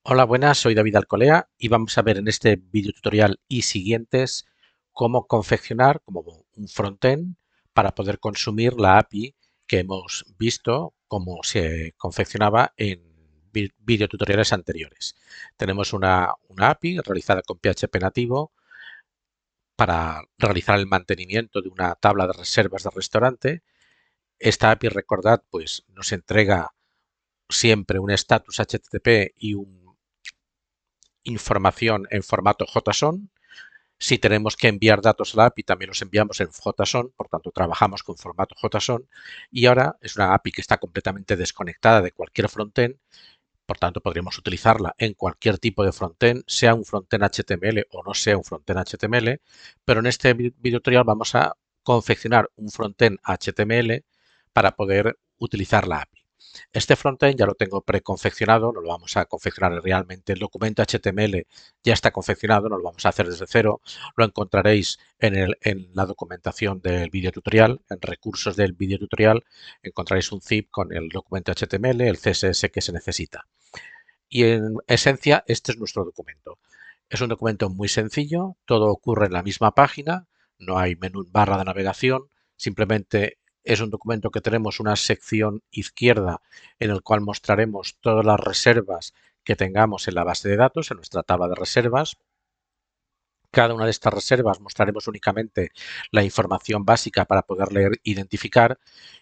Hola, buenas, soy David Alcolea y vamos a ver en este video tutorial y siguientes cómo confeccionar como un frontend para poder consumir la API que hemos visto cómo se confeccionaba en videotutoriales anteriores. Tenemos una API realizada con PHP nativo para realizar el mantenimiento de una tabla de reservas de restaurante. Esta API, recordad, pues nos entrega siempre un status HTTP y un información en formato JSON. Si tenemos que enviar datos a la API, también los enviamos en JSON, por tanto trabajamos con formato JSON. Y ahora es una API que está completamente desconectada de cualquier frontend, por tanto podríamos utilizarla en cualquier tipo de frontend, sea un frontend HTML o no sea un frontend HTML, pero en este video tutorial vamos a confeccionar un frontend HTML para poder utilizar la API. Este frontend ya lo tengo preconfeccionado, no lo vamos a confeccionar realmente. El documento HTML ya está confeccionado, no lo vamos a hacer desde cero. Lo encontraréis en la documentación del video tutorial, en recursos del video tutorial, encontraréis un zip con el documento HTML, el CSS que se necesita. Y en esencia, este es nuestro documento. Es un documento muy sencillo, todo ocurre en la misma página, no hay menú barra de navegación, simplemente es un documento que tenemos una sección izquierda en el cual mostraremos todas las reservas que tengamos en la base de datos, en nuestra tabla de reservas. Cada una de estas reservas mostraremos únicamente la información básica para poder leer e identificar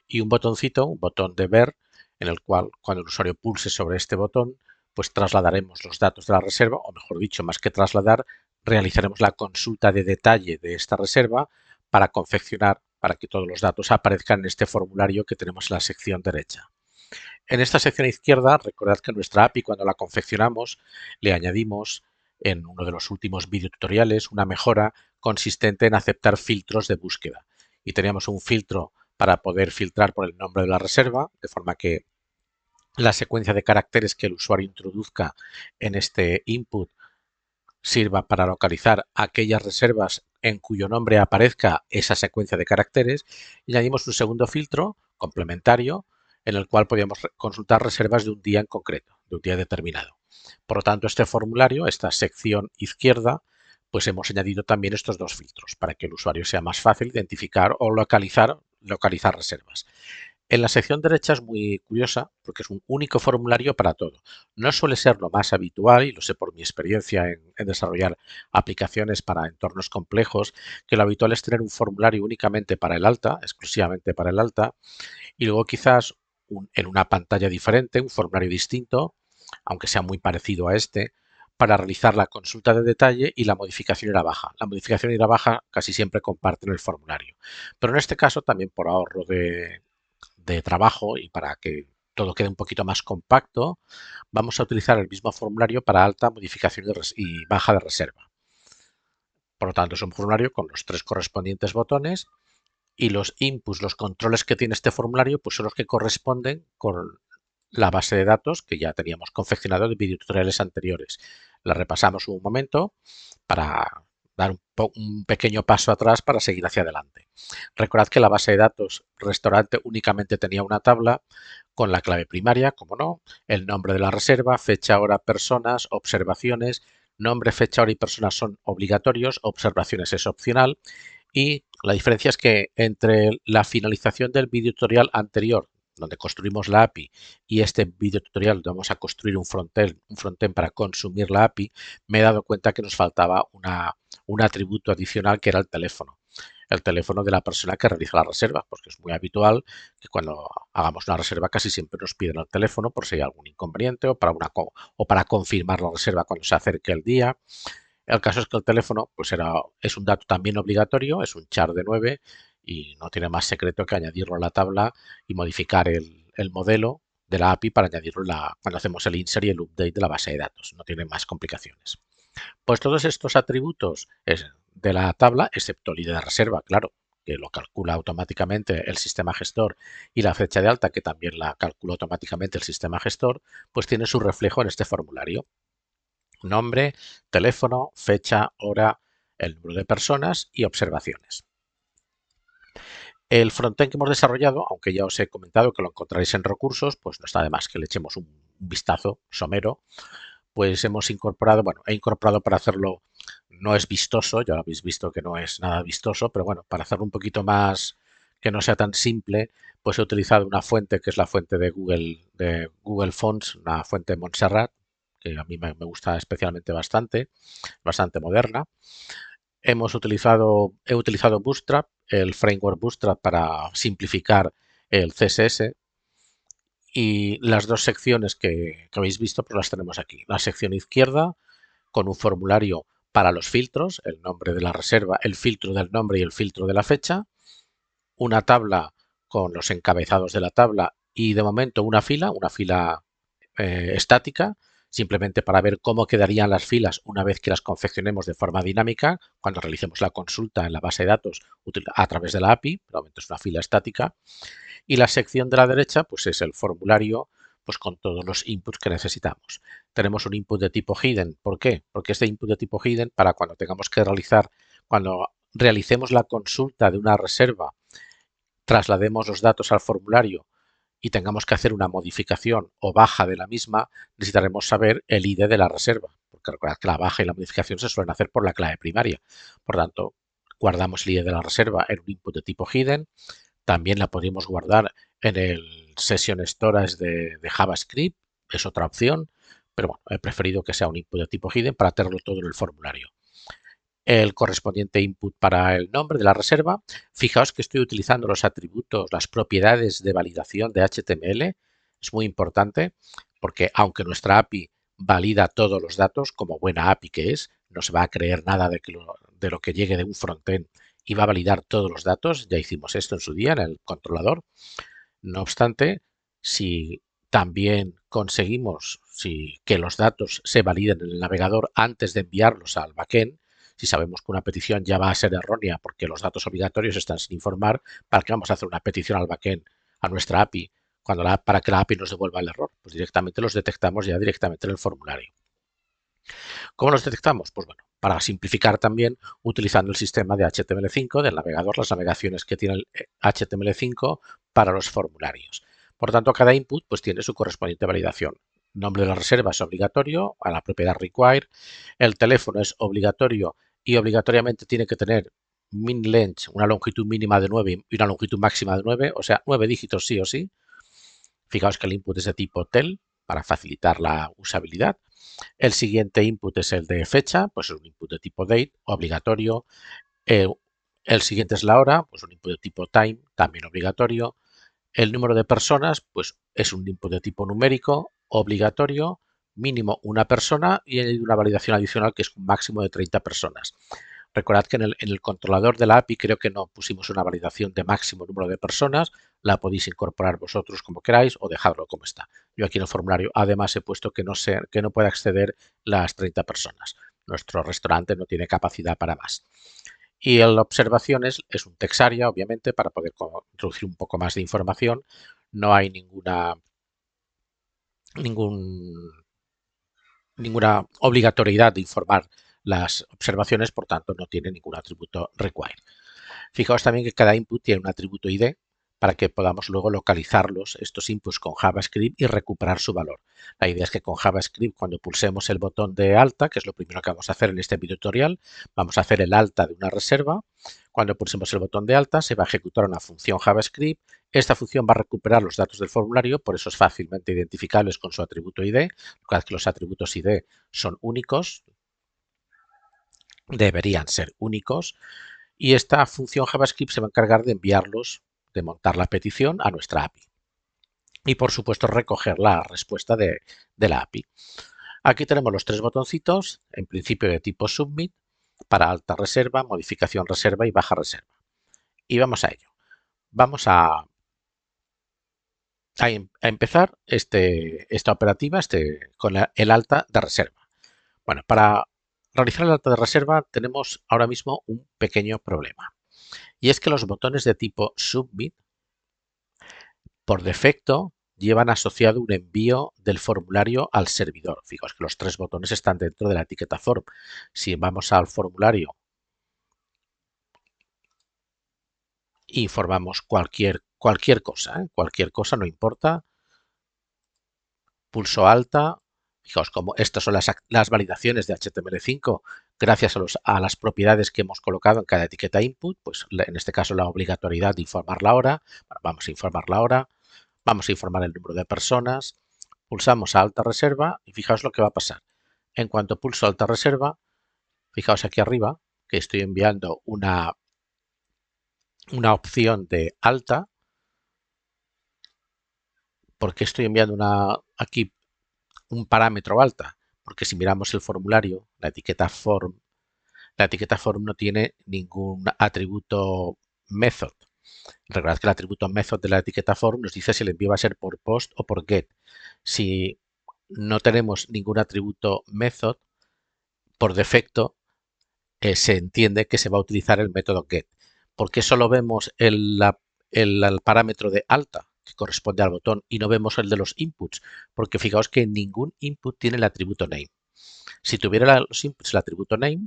y un botoncito, un botón de ver, en el cual cuando el usuario pulse sobre este botón, pues trasladaremos los datos de la reserva, o mejor dicho, más que trasladar, realizaremos la consulta de detalle de esta reserva para confeccionar, para que todos los datos aparezcan en este formulario que tenemos en la sección derecha. En esta sección izquierda, recordad que nuestra API, cuando la confeccionamos, le añadimos en uno de los últimos videotutoriales una mejora consistente en aceptar filtros de búsqueda. Y teníamos un filtro para poder filtrar por el nombre de la reserva, de forma que la secuencia de caracteres que el usuario introduzca en este input sirva para localizar aquellas reservas en cuyo nombre aparezca esa secuencia de caracteres, y añadimos un segundo filtro complementario en el cual podíamos consultar reservas de un día en concreto, de un día determinado. Por lo tanto, este formulario, esta sección izquierda, pues hemos añadido también estos dos filtros para que el usuario sea más fácil identificar o localizar reservas. En la sección derecha es muy curiosa porque es un único formulario para todo. No suele ser lo más habitual, y lo sé por mi experiencia en desarrollar aplicaciones para entornos complejos, que lo habitual es tener un formulario únicamente para el alta, exclusivamente para el alta, y luego quizás en una pantalla diferente, un formulario distinto, aunque sea muy parecido a este, para realizar la consulta de detalle y la modificación y la baja. La modificación y la baja casi siempre comparten el formulario. Pero en este caso, también por ahorro de trabajo y para que todo quede un poquito más compacto, vamos a utilizar el mismo formulario para alta, modificación y baja de reserva. Por lo tanto, es un formulario con los tres correspondientes botones y los inputs, los controles que tiene este formulario, pues son los que corresponden con la base de datos que ya teníamos confeccionado de videotutoriales anteriores. La repasamos un momento para dar un pequeño paso atrás para seguir hacia adelante. Recordad que la base de datos restaurante únicamente tenía una tabla con la clave primaria, como no, el nombre de la reserva, fecha, hora, personas, observaciones. Nombre, fecha, hora y personas son obligatorios, observaciones es opcional, y la diferencia es que entre la finalización del video tutorial anterior, donde construimos la API, y este video tutorial donde vamos a construir un frontend para consumir la API, me he dado cuenta que nos faltaba un atributo adicional que era el teléfono de la persona que realiza la reserva, porque es muy habitual que cuando hagamos una reserva casi siempre nos piden el teléfono por si hay algún inconveniente o para confirmar la reserva cuando se acerque el día. El caso es que el teléfono pues es un dato también obligatorio, es un char de 9 y no tiene más secreto que añadirlo a la tabla y modificar el modelo de la API para añadirlo cuando hacemos el insert y el update de la base de datos. No tiene más complicaciones. Pues todos estos atributos de la tabla, excepto el ID de reserva, claro, que lo calcula automáticamente el sistema gestor, y la fecha de alta, que también la calcula automáticamente el sistema gestor, pues tiene su reflejo en este formulario. Nombre, teléfono, fecha, hora, el número de personas y observaciones. El frontend que hemos desarrollado, aunque ya os he comentado que lo encontraréis en recursos, pues no está de más que le echemos un vistazo somero pues hemos incorporado, bueno, he incorporado para hacerlo, no es vistoso, ya lo habéis visto que no es nada vistoso, pero bueno, para hacerlo un poquito más, que no sea tan simple, pues he utilizado una fuente que es la fuente de Google Fonts, una fuente Montserrat, que a mí me gusta especialmente bastante moderna. He utilizado Bootstrap, el framework Bootstrap para simplificar el CSS y las dos secciones que habéis visto pues las tenemos aquí. La sección izquierda con un formulario para los filtros, el nombre de la reserva, el filtro del nombre y el filtro de la fecha, una tabla con los encabezados de la tabla y de momento una fila estática, simplemente para ver cómo quedarían las filas una vez que las confeccionemos de forma dinámica, cuando realicemos la consulta en la base de datos a través de la API, de momento es una fila estática, y la sección de la derecha pues es el formulario pues con todos los inputs que necesitamos. Tenemos un input de tipo hidden. ¿Por qué? Porque este input de tipo hidden para cuando tengamos que cuando realicemos la consulta de una reserva, traslademos los datos al formulario y tengamos que hacer una modificación o baja de la misma, necesitaremos saber el ID de la reserva, porque recordad que la baja y la modificación se suelen hacer por la clave primaria. Por tanto, guardamos el ID de la reserva en un input de tipo hidden. También la podemos guardar en el Session Storage de JavaScript, es otra opción, pero bueno, he preferido que sea un input de tipo hidden para tenerlo todo en el formulario. El correspondiente input para el nombre de la reserva. Fijaos que estoy utilizando los atributos, las propiedades de validación de HTML. Es muy importante porque aunque nuestra API valida todos los datos, como buena API que es, no se va a creer nada de lo que llegue de un frontend y va a validar todos los datos. Ya hicimos esto en su día en el controlador. No obstante, si también conseguimos que los datos se validen en el navegador antes de enviarlos al backend, si sabemos que una petición ya va a ser errónea porque los datos obligatorios están sin informar, ¿para qué vamos a hacer una petición al backend, a nuestra API, para que la API nos devuelva el error? Pues directamente los detectamos ya directamente en el formulario. ¿Cómo los detectamos? Pues bueno, para simplificar también utilizando el sistema de HTML5 del navegador, las navegaciones que tiene el HTML5 para los formularios. Por tanto, cada input pues tiene su correspondiente validación. Nombre de la reserva es obligatorio a la propiedad require. El teléfono es obligatorio y obligatoriamente tiene que tener min length, una longitud mínima de 9 y una longitud máxima de 9, o sea, 9 dígitos sí o sí. Fijaos que el input es de tipo tel para facilitar la usabilidad. El siguiente input es el de fecha, pues es un input de tipo date, obligatorio. Eh, el siguiente es la hora, pues un input de tipo time, también obligatorio. El número de personas, pues es un input de tipo numérico, obligatorio, mínimo una persona y hay una validación adicional que es un máximo de 30 personas. Recordad que en el controlador de la API creo que no pusimos una validación de máximo número de personas, la podéis incorporar vosotros como queráis o dejarlo como está. Yo aquí en el formulario además he puesto que no puede acceder las 30 personas. Nuestro restaurante no tiene capacidad para más. Y el observaciones es un texaria, obviamente, para poder introducir un poco más de información. No hay ningún, ninguna obligatoriedad de informar las observaciones, por tanto no tiene ningún atributo require. Fijaos también que cada input tiene un atributo ID para que podamos luego localizarlos, estos inputs con JavaScript y recuperar su valor. La idea es que con JavaScript, cuando pulsemos el botón de alta, que es lo primero que vamos a hacer en este video tutorial, vamos a hacer el alta de una reserva. Cuando pulsemos el botón de alta, se va a ejecutar una función JavaScript. Esta función va a recuperar los datos del formulario, por eso es fácilmente identificables con su atributo ID. Recordad que los atributos ID son únicos, deberían ser únicos. Y esta función JavaScript se va a encargar de enviarlos, de montar la petición a nuestra API. Y por supuesto recoger la respuesta de la API. Aquí tenemos los tres botoncitos, en principio de tipo Submit, para alta reserva, modificación reserva y baja reserva. Y vamos a ello. Vamos a empezar esta operativa con el alta de reserva. Bueno, para realizar el alta de reserva tenemos ahora mismo un pequeño problema. Y es que los botones de tipo Submit por defecto llevan asociado un envío del formulario al servidor. Fijaos que los tres botones están dentro de la etiqueta form. Si vamos al formulario y informamos cualquier cosa, no importa, pulso alta Fijaos como estas son las validaciones de HTML5 gracias a las propiedades que hemos colocado en cada etiqueta input, pues en este caso la obligatoriedad de informar la hora, bueno, vamos a informar la hora, vamos a informar el número de personas, pulsamos a alta reserva y fijaos lo que va a pasar. En cuanto pulso alta reserva, fijaos aquí arriba que estoy enviando una opción de alta. ¿Por qué estoy enviando aquí un parámetro alta? Porque si miramos el formulario, la etiqueta form no tiene ningún atributo method. Recordad que el atributo method de la etiqueta form nos dice si el envío va a ser por post o por get. Si no tenemos ningún atributo method, por defecto se entiende que se va a utilizar el método get. ¿Por qué solo vemos el parámetro de alta, que corresponde al botón, y no vemos el de los inputs? Porque fijaos que ningún input tiene el atributo name. Si tuviera los inputs el atributo name,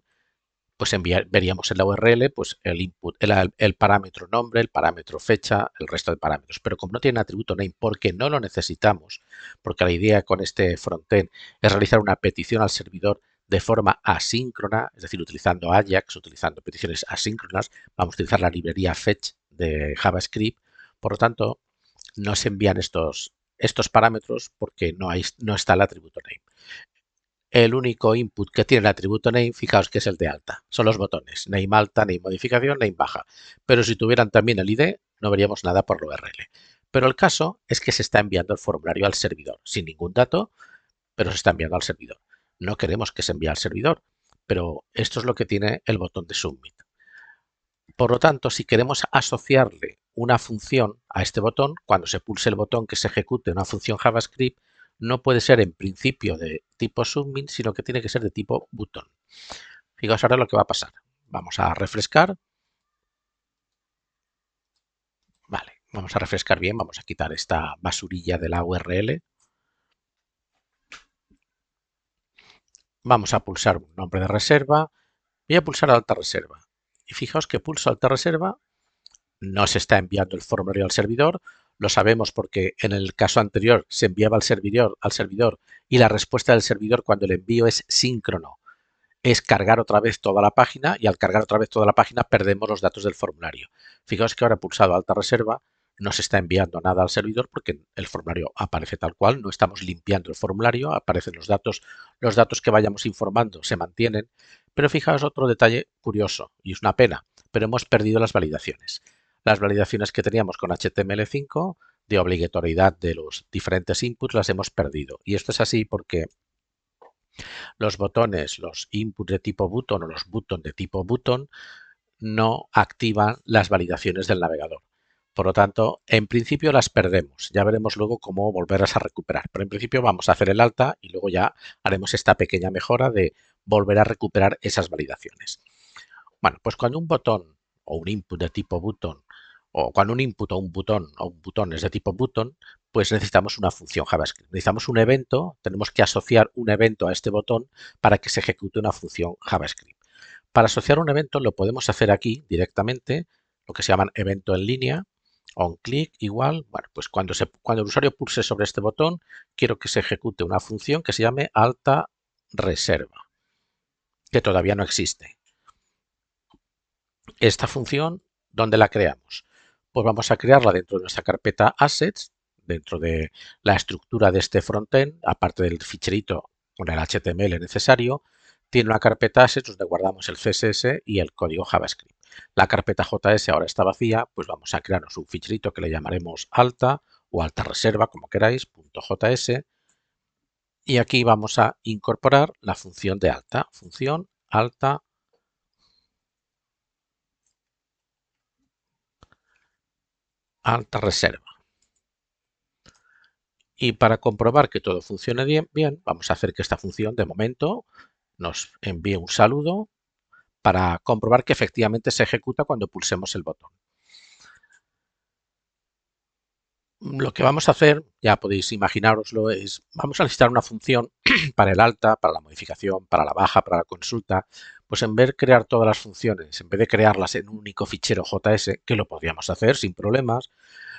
pues veríamos en la URL pues el input, el parámetro nombre, el parámetro fecha, el resto de parámetros. Pero como no tiene atributo name porque no lo necesitamos, porque la idea con este frontend es realizar una petición al servidor de forma asíncrona, es decir, utilizando Ajax, utilizando peticiones asíncronas, vamos a utilizar la librería fetch de JavaScript. Por lo tanto, no se envían estos parámetros porque no está el atributo name. El único input que tiene el atributo name, fijaos que es el de alta. Son los botones name alta, name modificación, name baja. Pero si tuvieran también el ID, no veríamos nada por la URL. Pero el caso es que se está enviando el formulario al servidor, sin ningún dato, pero se está enviando al servidor. No queremos que se envíe al servidor, pero esto es lo que tiene el botón de submit. Por lo tanto, si queremos asociarle una función a este botón, cuando se pulse el botón que se ejecute una función JavaScript, no puede ser en principio de tipo submit, sino que tiene que ser de tipo button. Fijaos ahora lo que va a pasar. Vamos a refrescar. Vale, vamos a refrescar bien, vamos a quitar esta basurilla de la URL. Vamos a pulsar un nombre de reserva. Voy a pulsar alta reserva. Y fijaos que pulso alta reserva, no se está enviando el formulario al servidor. Lo sabemos porque en el caso anterior se enviaba al servidor y la respuesta del servidor cuando el envío es síncrono es cargar otra vez toda la página y al cargar otra vez toda la página perdemos los datos del formulario. Fijaos que ahora he pulsado alta reserva, no se está enviando nada al servidor porque el formulario aparece tal cual, no estamos limpiando el formulario, aparecen los datos que vayamos informando se mantienen, pero fijaos otro detalle curioso y es una pena, pero hemos perdido las validaciones. Las validaciones que teníamos con HTML5 de obligatoriedad de los diferentes inputs las hemos perdido y esto es así porque los botones, los inputs de tipo button o los buttons de tipo button no activan las validaciones del navegador. Por lo tanto, en principio las perdemos. Ya veremos luego cómo volverlas a recuperar. Pero en principio vamos a hacer el alta y luego ya haremos esta pequeña mejora de volver a recuperar esas validaciones. Bueno, pues cuando un botón o un input de tipo button o cuando un input o un botón es de tipo button, pues necesitamos una función JavaScript. Necesitamos un evento, tenemos que asociar un evento a este botón para que se ejecute una función JavaScript. Para asociar un evento lo podemos hacer aquí directamente, lo que se llaman evento en línea, on click igual, bueno, pues cuando el usuario pulse sobre este botón, quiero que se ejecute una función que se llame alta reserva, que todavía no existe. Esta función, ¿dónde la creamos? Pues vamos a crearla dentro de nuestra carpeta assets, dentro de la estructura de este frontend, aparte del ficherito con el HTML necesario, tiene una carpeta assets donde guardamos el CSS y el código JavaScript. La carpeta JS ahora está vacía, pues vamos a crearnos un ficherito que le llamaremos alta o alta reserva, como queráis, .js, y aquí vamos a incorporar la función de alta, función alta reserva. Y para comprobar que todo funcione bien, vamos a hacer que esta función de momento nos envíe un saludo para comprobar que efectivamente se ejecuta cuando pulsemos el botón. Lo que vamos a hacer, ya podéis imaginároslo, es vamos a necesitar una función para el alta, para la modificación, para la baja, para la consulta. Pues en vez de crear todas las funciones, en vez de crearlas en un único fichero JS, que lo podríamos hacer sin problemas,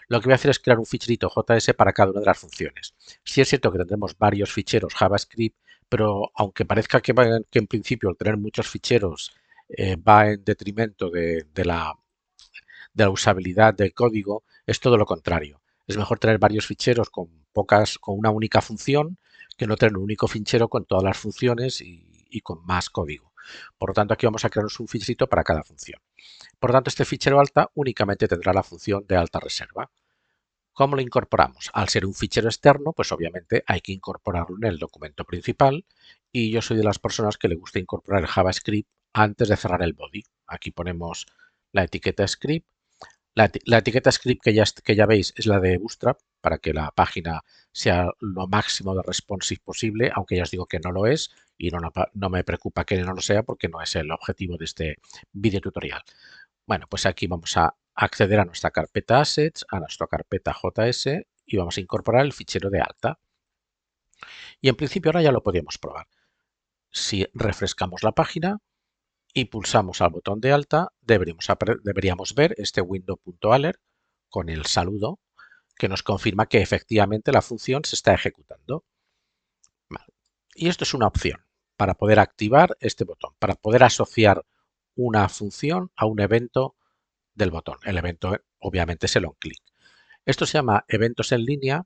lo que voy a hacer es crear un ficherito JS para cada una de las funciones. Sí es cierto que tendremos varios ficheros JavaScript, pero aunque parezca que en principio el tener muchos ficheros va en detrimento de la usabilidad del código, es todo lo contrario. Es mejor tener varios ficheros con una única función que no tener un único fichero con todas las funciones y con más código. Por lo tanto, aquí vamos a crearnos un ficherito para cada función. Por lo tanto, este fichero alta únicamente tendrá la función de alta reserva. ¿Cómo lo incorporamos? Al ser un fichero externo, pues obviamente hay que incorporarlo en el documento principal y yo soy de las personas que le gusta incorporar el JavaScript antes de cerrar el body. Aquí ponemos la etiqueta script. La etiqueta script que ya veis es la de Bootstrap para que la página sea lo máximo de responsive posible, aunque ya os digo que no lo es y no me preocupa que no lo sea porque no es el objetivo de este vídeo tutorial. Bueno, pues aquí vamos a acceder a nuestra carpeta Assets, a nuestra carpeta JS y vamos a incorporar el fichero de alta. Y en principio ahora ya lo podemos probar. Si refrescamos la página y pulsamos al botón de alta, deberíamos ver este window.alert con el saludo que nos confirma que efectivamente la función se está ejecutando. Vale. Y esto es una opción para poder activar este botón, para poder asociar una función a un evento del botón. El evento obviamente es el onClick. Esto se llama eventos en línea,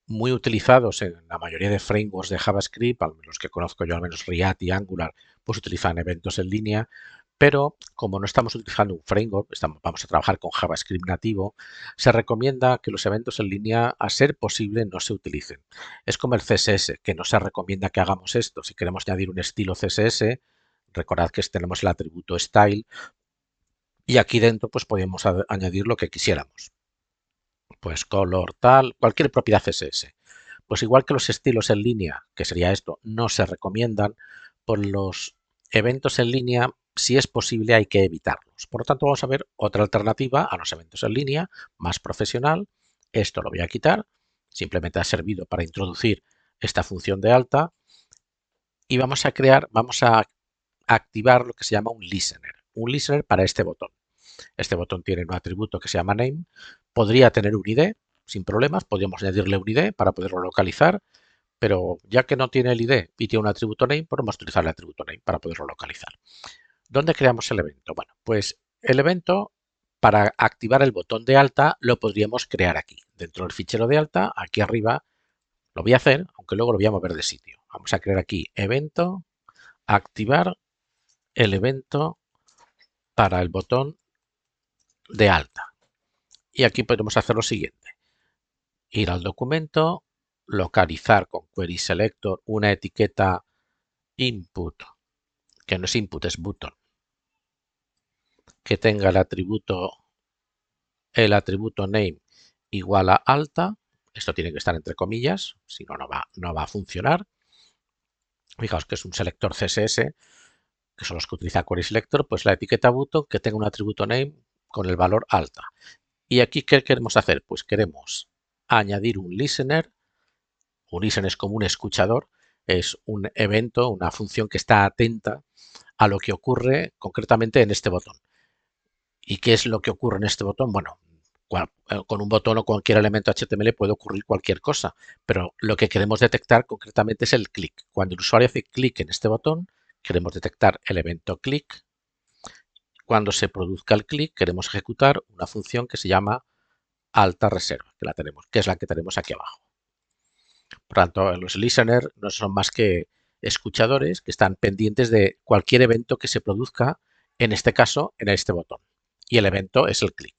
muy utilizados en la mayoría de frameworks de JavaScript, los que conozco yo, al menos React y Angular, pues utilizan eventos en línea, pero como no estamos utilizando un framework, vamos a trabajar con JavaScript nativo, se recomienda que los eventos en línea, a ser posible, no se utilicen. Es como el CSS, que no se recomienda que hagamos esto. Si queremos añadir un estilo CSS, recordad que tenemos el atributo style y aquí dentro pues podemos añadir lo que quisiéramos. Pues color, tal, cualquier propiedad CSS. Pues igual que los estilos en línea, que sería esto, no se recomiendan, por los eventos en línea, si es posible, hay que evitarlos. Por lo tanto, vamos a ver otra alternativa a los eventos en línea, más profesional. Esto lo voy a quitar, simplemente ha servido para introducir esta función de alta y vamos a activar lo que se llama un listener para este botón. Este botón tiene un atributo que se llama name. Podría tener un ID sin problemas. Podríamos añadirle un ID para poderlo localizar. Pero ya que no tiene el ID y tiene un atributo name, podemos utilizar el atributo name para poderlo localizar. ¿Dónde creamos el evento? Bueno, pues el evento para activar el botón de alta lo podríamos crear aquí. Dentro del fichero de alta, aquí arriba, lo voy a hacer, aunque luego lo voy a mover de sitio. Vamos a crear aquí evento, activar el evento para el botón de alta. Y aquí podemos hacer lo siguiente. Ir al documento, localizar con Query Selector una etiqueta input, que no es input, es button, que tenga el atributo name igual a alta. Esto tiene que estar entre comillas, si no, no va a funcionar. Fijaos que es un selector CSS, que son los que utiliza Query Selector, pues la etiqueta button que tenga un atributo name con el valor alta. Y aquí, ¿qué queremos hacer? Pues queremos añadir un listener. Un listener es como un escuchador, es un evento, una función que está atenta a lo que ocurre concretamente en este botón. ¿Y qué es lo que ocurre en este botón? Bueno, con un botón o cualquier elemento HTML puede ocurrir cualquier cosa, pero lo que queremos detectar concretamente es el clic. Cuando el usuario hace clic en este botón, queremos detectar el evento clic. Cuando se produzca el clic, queremos ejecutar una función que se llama alta reserva, que es la que tenemos aquí abajo. Por tanto, los listeners no son más que escuchadores que están pendientes de cualquier evento que se produzca, en este caso, en este botón. Y el evento es el clic.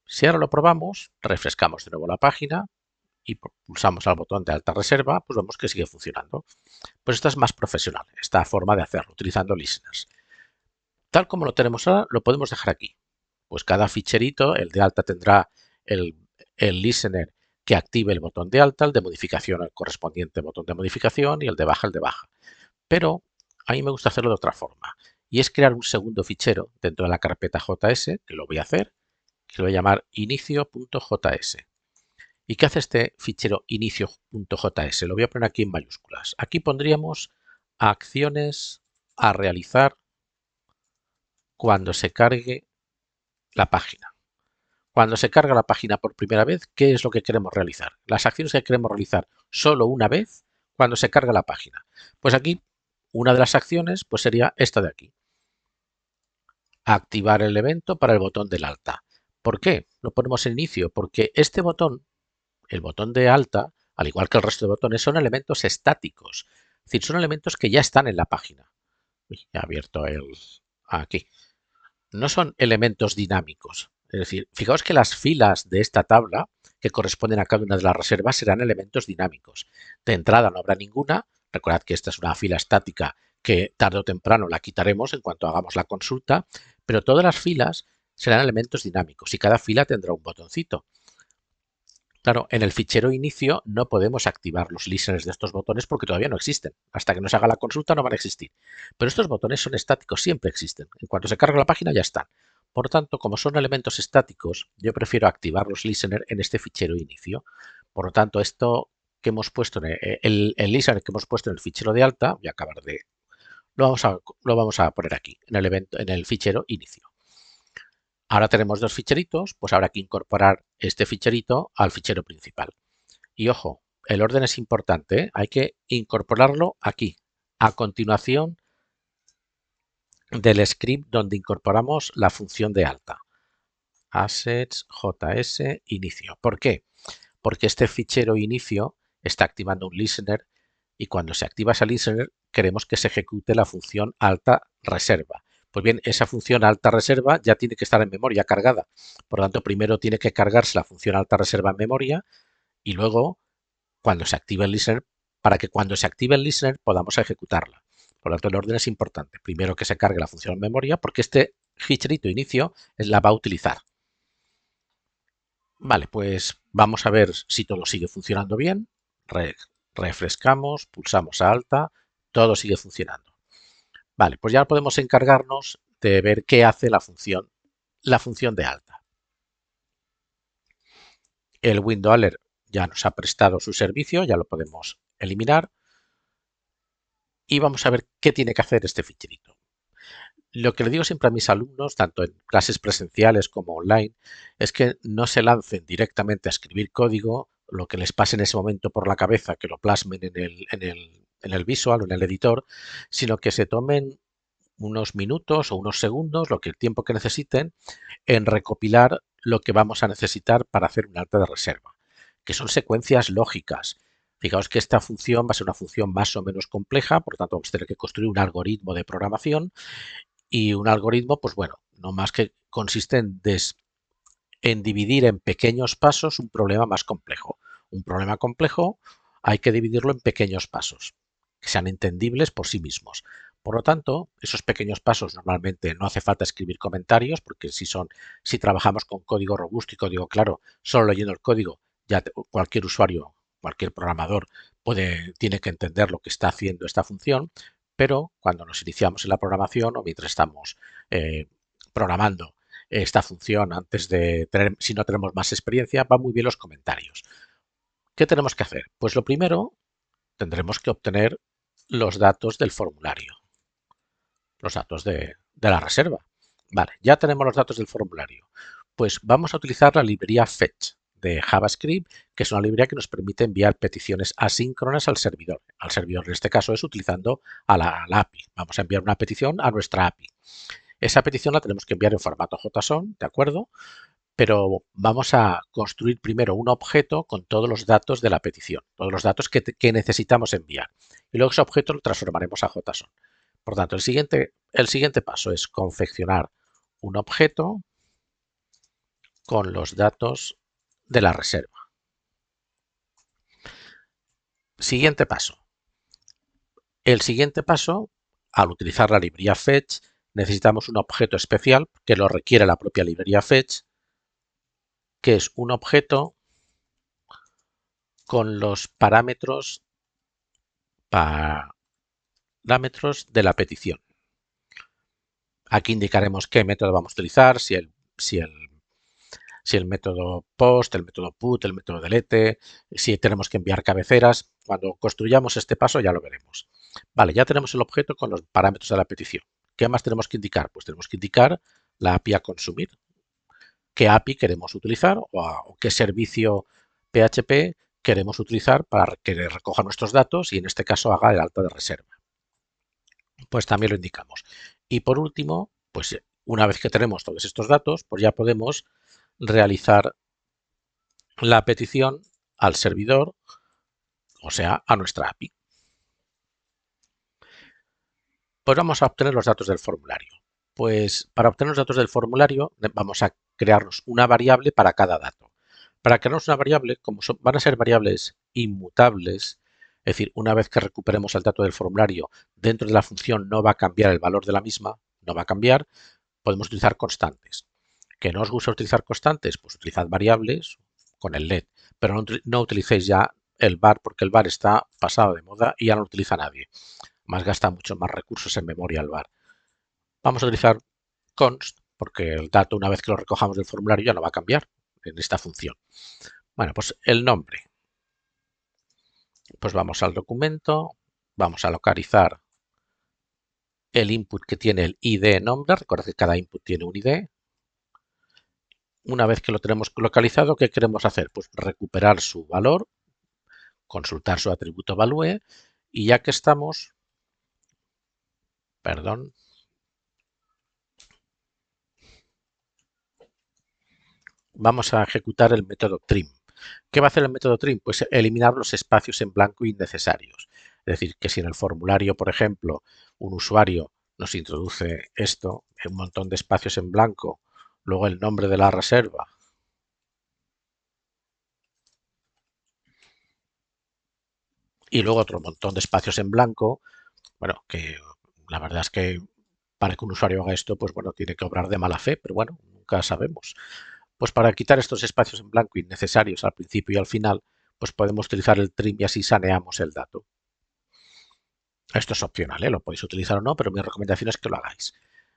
Si ahora lo probamos, refrescamos de nuevo la página y pulsamos al botón de alta reserva, pues vemos que sigue funcionando. Pues esta es más profesional, esta forma de hacerlo, utilizando listeners. Tal como lo tenemos ahora, lo podemos dejar aquí. Pues cada ficherito, el de alta tendrá el listener que active el botón de alta, el de modificación el correspondiente botón de modificación y el de baja el de baja. Pero a mí me gusta hacerlo de otra forma y es crear un segundo fichero dentro de la carpeta JS, que lo voy a hacer, que lo voy a llamar inicio.js. ¿Y qué hace este fichero inicio.js? Lo voy a poner aquí en mayúsculas. Aquí pondríamos acciones a realizar cuando se cargue la página. Cuando se carga la página por primera vez, ¿qué es lo que queremos realizar? Las acciones que queremos realizar solo una vez cuando se carga la página. Pues aquí, una de las acciones pues sería esta de aquí. Activar el evento para el botón del alta. ¿Por qué? Lo ponemos en inicio, porque este botón, el botón de alta, al igual que el resto de botones, son elementos estáticos. Es decir, son elementos que ya están en la página. Uy, he abierto aquí. No son elementos dinámicos. Es decir, fijaos que las filas de esta tabla que corresponden a cada una de las reservas serán elementos dinámicos. De entrada no habrá ninguna. Recordad que esta es una fila estática que tarde o temprano la quitaremos en cuanto hagamos la consulta, pero todas las filas serán elementos dinámicos y cada fila tendrá un botoncito. Claro, en el fichero inicio no podemos activar los listeners de estos botones porque todavía no existen. Hasta que no se haga la consulta no van a existir. Pero estos botones son estáticos, siempre existen. En cuanto se carga la página ya están. Por tanto, como son elementos estáticos, yo prefiero activar los listeners en este fichero inicio. Por lo tanto, esto que hemos puesto, el listener que hemos puesto en el fichero de alta, voy a acabar de... Lo vamos a poner aquí, en el fichero inicio. Ahora tenemos dos ficheritos, pues habrá que incorporar este ficherito al fichero principal. Y ojo, el orden es importante, ¿eh? Hay que incorporarlo aquí, a continuación del script donde incorporamos la función de alta. Assets, JS, inicio. ¿Por qué? Porque este fichero inicio está activando un listener y cuando se activa ese listener queremos que se ejecute la función alta reserva. Pues bien, esa función alta reserva ya tiene que estar en memoria cargada. Por lo tanto, primero tiene que cargarse la función alta reserva en memoria y luego cuando se active el listener, para que cuando se active el listener podamos ejecutarla. Por lo tanto, el orden es importante. Primero que se cargue la función en memoria porque este ficherito inicio la va a utilizar. Vale, pues vamos a ver si todo sigue funcionando bien. Refrescamos, pulsamos a alta, todo sigue funcionando. Vale, pues ya podemos encargarnos de ver qué hace la función de alta. El window alert ya nos ha prestado su servicio, ya lo podemos eliminar. Y vamos a ver qué tiene que hacer este ficherito. Lo que le digo siempre a mis alumnos, tanto en clases presenciales como online, es que no se lancen directamente a escribir código, lo que les pase en ese momento por la cabeza, que lo plasmen en el visual o en el editor, sino que se tomen unos minutos o unos segundos, lo que el tiempo que necesiten, en recopilar lo que vamos a necesitar para hacer un alta de reserva, que son secuencias lógicas. Fijaos que esta función va a ser una función más o menos compleja, por lo tanto vamos a tener que construir un algoritmo de programación y un algoritmo, pues bueno, no más que consiste en dividir en pequeños pasos un problema más complejo. Un problema complejo hay que dividirlo en pequeños pasos, que sean entendibles por sí mismos. Por lo tanto, esos pequeños pasos normalmente no hace falta escribir comentarios, porque si trabajamos con código robusto y código claro, solo leyendo el código, ya cualquier usuario, cualquier programador tiene que entender lo que está haciendo esta función, pero cuando nos iniciamos en la programación o mientras estamos programando esta función antes de tener, si no tenemos más experiencia, van muy bien los comentarios. ¿Qué tenemos que hacer? Pues lo primero, tendremos que obtener los datos del formulario, los datos de la reserva. Vale, ya tenemos los datos del formulario. Pues vamos a utilizar la librería Fetch de JavaScript, que es una librería que nos permite enviar peticiones asíncronas al servidor. Al servidor en este caso es utilizando a la API. Vamos a enviar una petición a nuestra API. Esa petición la tenemos que enviar en formato JSON, ¿de acuerdo? Pero vamos a construir primero un objeto con todos los datos de la petición, todos los datos que necesitamos enviar. Y luego ese objeto lo transformaremos a JSON. Por tanto, el siguiente paso es confeccionar un objeto con los datos de la reserva. Siguiente paso. El siguiente paso, al utilizar la librería Fetch, necesitamos un objeto especial que lo requiere la propia librería Fetch, que es un objeto con los parámetros de la petición. Aquí indicaremos qué método vamos a utilizar, si el método post, el método put, el método delete, si tenemos que enviar cabeceras. Cuando construyamos este paso ya lo veremos. Vale, ya tenemos el objeto con los parámetros de la petición. ¿Qué más tenemos que indicar? Pues tenemos que indicar la API a consumir, qué API queremos utilizar o qué servicio PHP queremos utilizar para que recoja nuestros datos y en este caso haga el alta de reserva. Pues también lo indicamos. Y por último, pues una vez que tenemos todos estos datos, pues ya podemos realizar la petición al servidor, o sea, a nuestra API. Pues vamos a obtener los datos del formulario. Pues para obtener los datos del formulario vamos a crearnos una variable para cada dato. Para crearnos una variable, como van a ser variables inmutables, es decir, una vez que recuperemos el dato del formulario, dentro de la función no va a cambiar el valor de la misma, no va a cambiar, podemos utilizar constantes. ¿Que no os gusta utilizar constantes? Pues utilizad variables con el let, pero no utilicéis ya el var porque el var está pasado de moda y ya no lo utiliza nadie. Más gasta mucho más recursos en memoria el var. Vamos a utilizar const porque el dato una vez que lo recojamos del formulario ya no va a cambiar en esta función. Bueno, pues el nombre. Pues vamos al documento, vamos a localizar el input que tiene el ID nombre. Recuerda que cada input tiene un ID. Una vez que lo tenemos localizado, ¿qué queremos hacer? Pues recuperar su valor, consultar su atributo value y ya que estamos, perdón, vamos a ejecutar el método trim. ¿Qué va a hacer el método trim? Pues eliminar los espacios en blanco innecesarios. Es decir, que si en el formulario, por ejemplo, un usuario nos introduce esto, un montón de espacios en blanco, luego el nombre de la reserva, y luego otro montón de espacios en blanco, bueno, que la verdad es que para que un usuario haga esto, pues bueno, tiene que obrar de mala fe, pero bueno, nunca sabemos. Pues para quitar estos espacios en blanco innecesarios al principio y al final, pues podemos utilizar el trim y así saneamos el dato. Esto es opcional, ¿eh? Lo podéis utilizar o no, pero mi recomendación es que lo hagáis.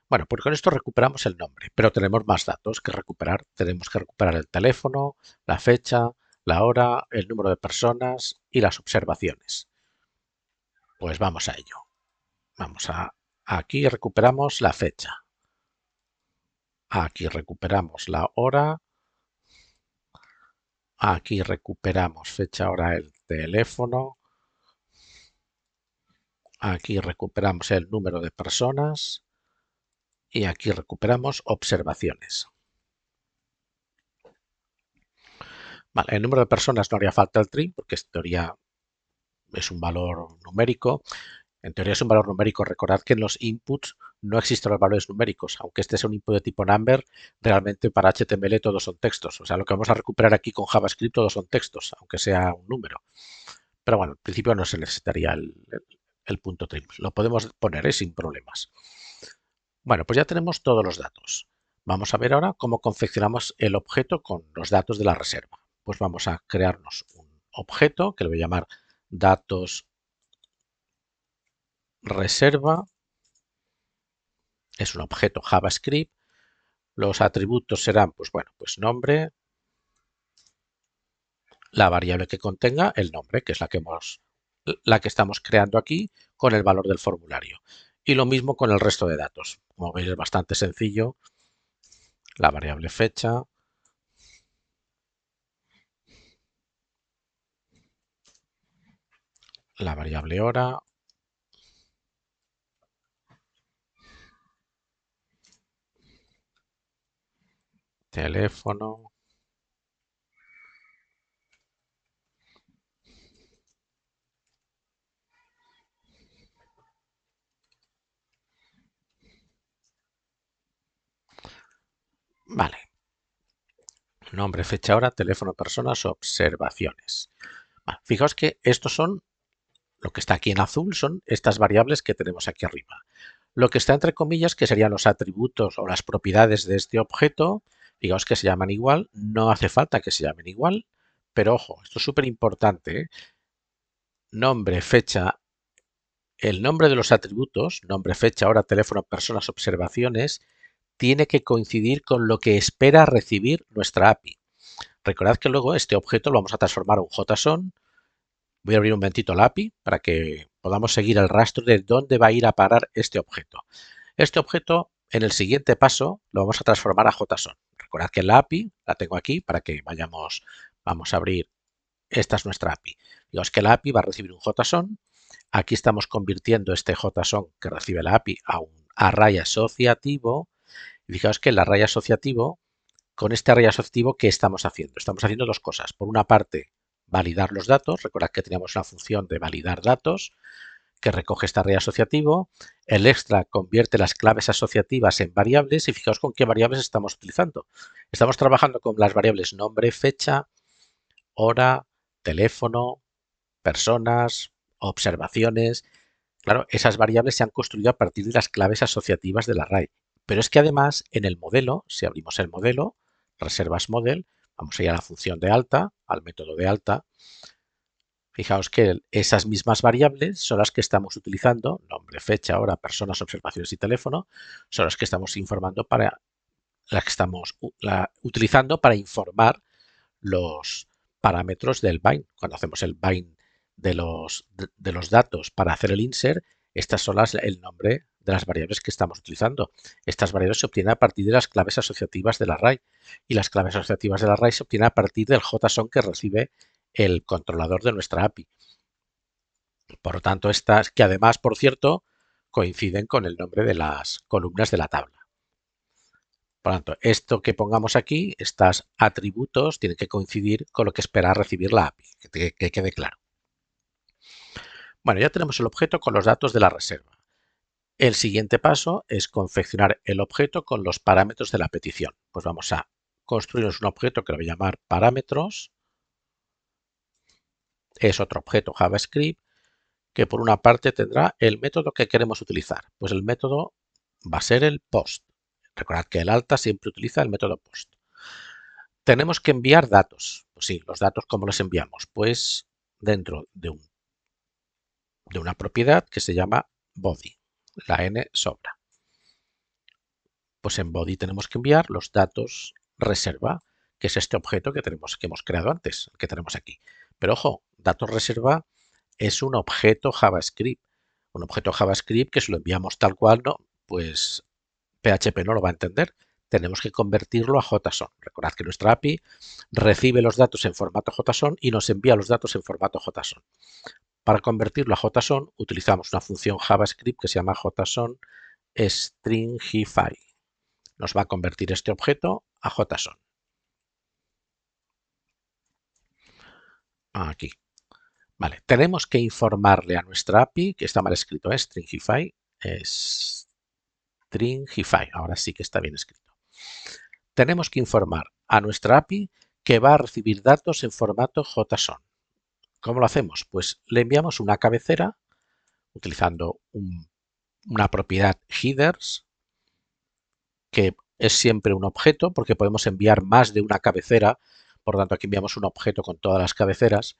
Bueno, pues con esto recuperamos el nombre, pero tenemos más datos que recuperar. Tenemos que recuperar el teléfono, la fecha, la hora, el número de personas y las observaciones. Pues vamos a ello. Aquí recuperamos la fecha. Aquí recuperamos la hora. Aquí recuperamos fecha, hora, el teléfono. Aquí recuperamos el número de personas. Y aquí recuperamos observaciones. Vale, el número de personas no haría falta el trim porque en teoría es un valor numérico. En teoría es un valor numérico. Recordad que en los inputs no existen los valores numéricos. Aunque este sea un input de tipo number, realmente para HTML todos son textos. O sea, lo que vamos a recuperar aquí con JavaScript todos son textos, aunque sea un número. Pero bueno, al principio no se necesitaría el punto trim. Lo podemos poner sin problemas. Bueno, pues ya tenemos todos los datos. Vamos a ver ahora cómo confeccionamos el objeto con los datos de la reserva. Pues vamos a crearnos un objeto que le voy a llamar datos reserva. Es un objeto JavaScript. Los atributos serán, pues bueno, pues nombre, la variable que contenga el nombre, que es la que estamos creando aquí con el valor del formulario. Y lo mismo con el resto de datos. Como veis es bastante sencillo. La variable fecha, la variable hora, teléfono, vale, nombre, fecha, hora, teléfono, personas, observaciones. Vale, fijaos que estos son, lo que está aquí en azul son estas variables que tenemos aquí arriba. Lo que está entre comillas, que serían los atributos o las propiedades de este objeto, digamos que se llaman igual, no hace falta que se llamen igual, pero ojo, esto es súper importante, ¿eh? Nombre, fecha, el nombre de los atributos, nombre, fecha, hora, teléfono, personas, observaciones, tiene que coincidir con lo que espera recibir nuestra API. Recordad que luego este objeto lo vamos a transformar a un JSON. Voy a abrir un momentito la API para que podamos seguir el rastro de dónde va a ir a parar este objeto. Este objeto, en el siguiente paso, lo vamos a transformar a JSON. Recordad que la API la tengo aquí para que vayamos, vamos a abrir, esta es nuestra API. Digamos que la API va a recibir un JSON. Aquí estamos convirtiendo este JSON que recibe la API a un array asociativo. Y fijaos que el array asociativo, con este array asociativo, ¿qué estamos haciendo? Estamos haciendo dos cosas. Por una parte, validar los datos. Recordad que teníamos una función de validar datos que recoge este array asociativo. El extra convierte las claves asociativas en variables y fijaos con qué variables estamos utilizando. Estamos trabajando con las variables nombre, fecha, hora, teléfono, personas, observaciones. Claro, esas variables se han construido a partir de las claves asociativas del array. Pero es que además en el modelo, si abrimos el modelo, reservas model, vamos a ir a la función de alta, al método de alta. Fijaos que esas mismas variables son las que estamos utilizando, nombre, fecha, hora, personas, observaciones y teléfono, son las que estamos informando para las que estamos utilizando para informar los parámetros del bind. Cuando hacemos el bind de los datos para hacer el insert, estas son el nombre de las variables que estamos utilizando. Estas variables se obtienen a partir de las claves asociativas del array y las claves asociativas del array se obtienen a partir del JSON que recibe el controlador de nuestra API. Por lo tanto, estas que además, por cierto, coinciden con el nombre de las columnas de la tabla. Por lo tanto, esto que pongamos aquí, estos atributos, tienen que coincidir con lo que espera recibir la API, que quede claro. Bueno, ya tenemos el objeto con los datos de la reserva. El siguiente paso es confeccionar el objeto con los parámetros de la petición. Pues vamos a construirnos un objeto que lo voy a llamar parámetros. Es otro objeto JavaScript que por una parte tendrá el método que queremos utilizar. Pues el método va a ser el post. Recordad que el alta siempre utiliza el método post. Tenemos que enviar datos. Pues sí, los datos, ¿cómo los enviamos? Pues dentro de una propiedad que se llama body. La n sobra. Pues en body tenemos que enviar los datos reserva, que es este objeto que hemos creado antes, el que tenemos aquí. Pero ojo, datos reserva es un objeto JavaScript. Un objeto JavaScript que si lo enviamos tal cual, no, pues PHP no lo va a entender. Tenemos que convertirlo a JSON. Recordad que nuestra API recibe los datos en formato JSON y nos envía los datos en formato JSON. Para convertirlo a JSON utilizamos una función JavaScript que se llama JSON Stringify. Nos va a convertir este objeto a JSON. Aquí. Vale, tenemos que informarle a nuestra API, que está mal escrito, Stringify, Stringify, ahora sí que está bien escrito. Tenemos que informar a nuestra API que va a recibir datos en formato JSON. ¿Cómo lo hacemos? Pues le enviamos una cabecera utilizando una propiedad headers, que es siempre un objeto porque podemos enviar más de una cabecera, por lo tanto aquí enviamos un objeto con todas las cabeceras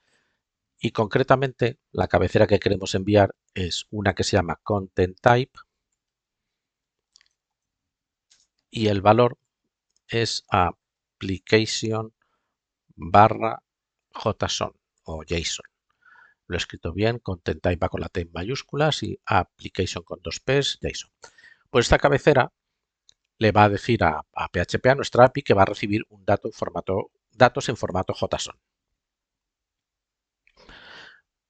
y concretamente la cabecera que queremos enviar es una que se llama content type y el valor es application barra JSON o JSON. Lo he escrito bien, content type va con la T en mayúsculas y application con dos P's, JSON. Pues esta cabecera le va a decir a PHP, a nuestra API, que va a recibir un datos en formato JSON.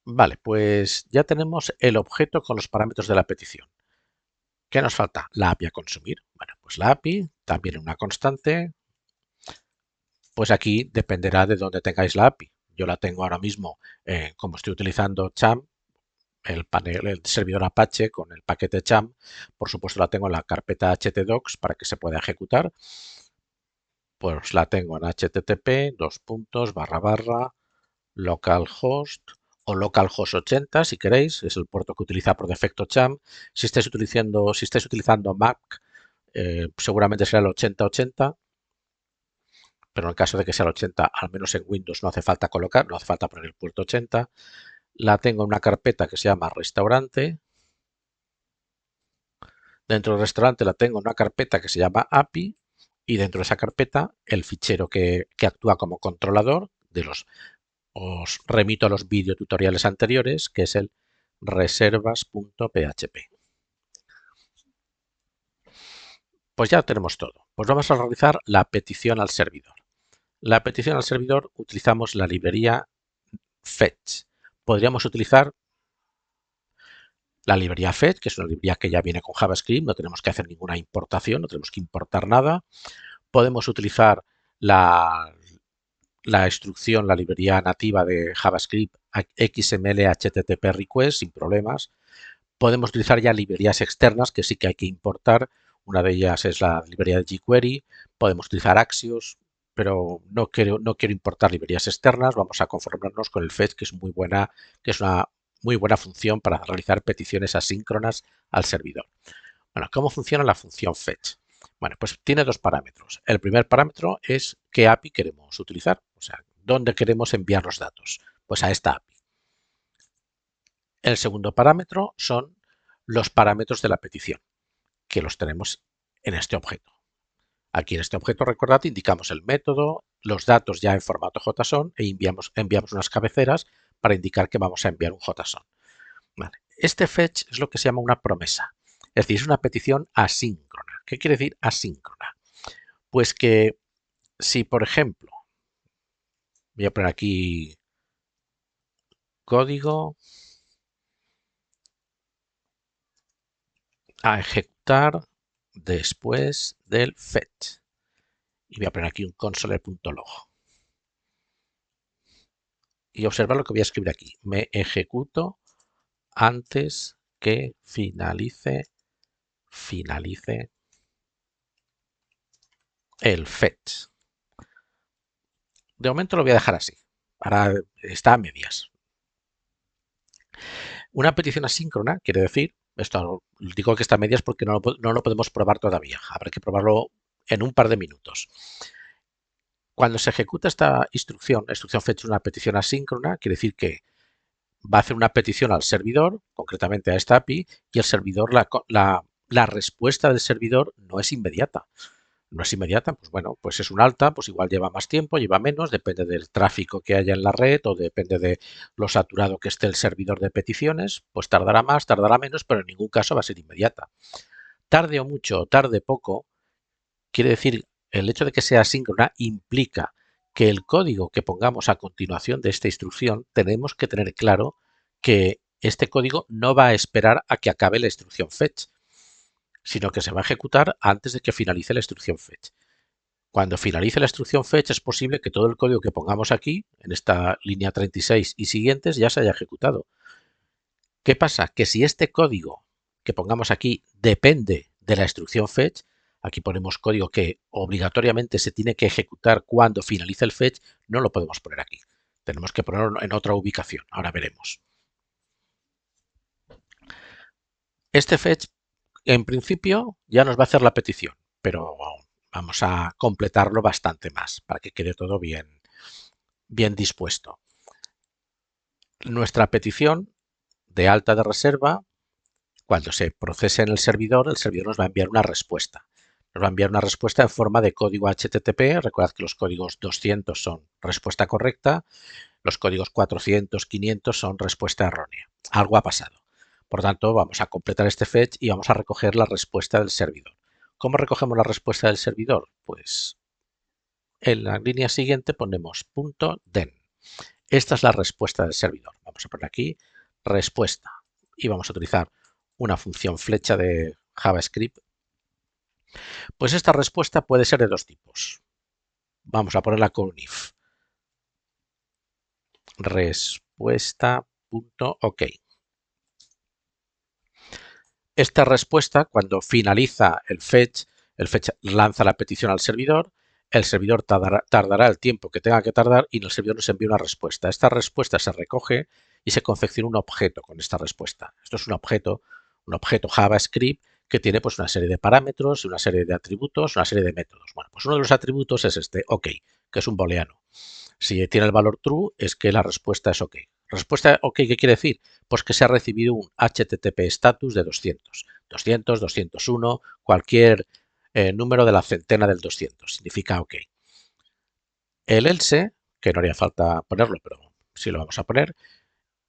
Vale, pues ya tenemos el objeto con los parámetros de la petición. ¿Qué nos falta? La API a consumir. Bueno, pues la API también en una constante. Pues aquí dependerá de dónde tengáis la API. Yo la tengo ahora mismo, como estoy utilizando Cham, el servidor Apache con el paquete Cham, por supuesto la tengo en la carpeta htdocs para que se pueda ejecutar. Pues la tengo en http localhost o localhost 80 si queréis, es el puerto que utiliza por defecto Cham. Si estáis utilizando Mac, seguramente será el 8080, pero en el caso de que sea el 80, al menos en Windows no hace falta no hace falta poner el puerto 80. La tengo en una carpeta que se llama restaurante. Dentro del restaurante la tengo en una carpeta que se llama API y dentro de esa carpeta el fichero que actúa como controlador os remito a los videotutoriales anteriores, que es el reservas.php. Pues ya tenemos todo. Pues vamos a realizar la petición al servidor. La petición al servidor utilizamos la librería fetch. Podríamos utilizar la librería fetch, que es una librería que ya viene con JavaScript, no tenemos que hacer ninguna importación, no tenemos que importar nada. Podemos utilizar la instrucción, la librería nativa de JavaScript XML HTTP request sin problemas. Podemos utilizar ya librerías externas que sí que hay que importar. Una de ellas es la librería de jQuery. Podemos utilizar Axios, pero no quiero importar librerías externas. Vamos a conformarnos con el fetch, que es una muy buena función para realizar peticiones asíncronas al servidor. Bueno, ¿cómo funciona la función fetch? Bueno, pues tiene dos parámetros. El primer parámetro es qué API queremos utilizar, o sea, dónde queremos enviar los datos. Pues a esta API. El segundo parámetro son los parámetros de la petición, que los tenemos en este objeto. Aquí en este objeto, recordad, indicamos el método, los datos ya en formato JSON e enviamos unas cabeceras para indicar que vamos a enviar un JSON. Vale. Este fetch es lo que se llama una promesa, es decir, es una petición asíncrona. ¿Qué quiere decir asíncrona? Pues que si, por ejemplo, voy a poner aquí código a ejecutar después del fetch. Y voy a poner aquí un console.log. Y observa lo que voy a escribir aquí. Me ejecuto antes que finalice el fetch. De momento lo voy a dejar así. Ahora está a medias. Una petición asíncrona quiere decir, esto digo que está a medias porque no lo podemos probar todavía. Habrá que probarlo en un par de minutos. Cuando se ejecuta esta instrucción, la instrucción fetch es una petición asíncrona, quiere decir que va a hacer una petición al servidor, concretamente a esta API, y el servidor, la respuesta del servidor no es inmediata. No es inmediata, pues bueno, pues es un alta, pues igual lleva más tiempo, lleva menos, depende del tráfico que haya en la red o depende de lo saturado que esté el servidor de peticiones, pues tardará más, tardará menos, pero en ningún caso va a ser inmediata. Tarde o mucho, tarde poco, quiere decir, el hecho de que sea asíncrona implica que el código que pongamos a continuación de esta instrucción tenemos que tener claro que este código no va a esperar a que acabe la instrucción fetch, sino que se va a ejecutar antes de que finalice la instrucción fetch. Cuando finalice la instrucción fetch es posible que todo el código que pongamos aquí, en esta línea 36 y siguientes, ya se haya ejecutado. ¿Qué pasa? Que si este código que pongamos aquí depende de la instrucción fetch, aquí ponemos código que obligatoriamente se tiene que ejecutar cuando finalice el fetch, no lo podemos poner aquí. Tenemos que ponerlo en otra ubicación. Ahora veremos. Este fetch, en principio, ya nos va a hacer la petición, pero vamos a completarlo bastante más para que quede todo bien dispuesto. Nuestra petición de alta de reserva, cuando se procese en el servidor nos va a enviar una respuesta. Nos va a enviar una respuesta en forma de código HTTP. Recordad que los códigos 200 son respuesta correcta, los códigos 400, 500 son respuesta errónea. Algo ha pasado. Por tanto, vamos a completar este fetch y vamos a recoger la respuesta del servidor. ¿Cómo recogemos la respuesta del servidor? Pues en la línea siguiente ponemos .den. Esta es la respuesta del servidor. Vamos a poner aquí respuesta y vamos a utilizar una función flecha de JavaScript. Pues esta respuesta puede ser de dos tipos. Vamos a ponerla con un if. Respuesta.ok. Esta respuesta, cuando finaliza el fetch lanza la petición al servidor, el servidor tardará el tiempo que tenga que tardar y el servidor nos envía una respuesta. Esta respuesta se recoge y se confecciona un objeto con esta respuesta. Esto es un objeto JavaScript que tiene pues una serie de parámetros, una serie de atributos, una serie de métodos. Bueno, pues uno de los atributos es este OK, que es un booleano. Si tiene el valor true es que la respuesta es OK. Respuesta OK, ¿qué quiere decir? Pues que se ha recibido un HTTP status de 200. 200, 201, cualquier número de la centena del 200. Significa OK. El else, que no haría falta ponerlo, pero sí lo vamos a poner.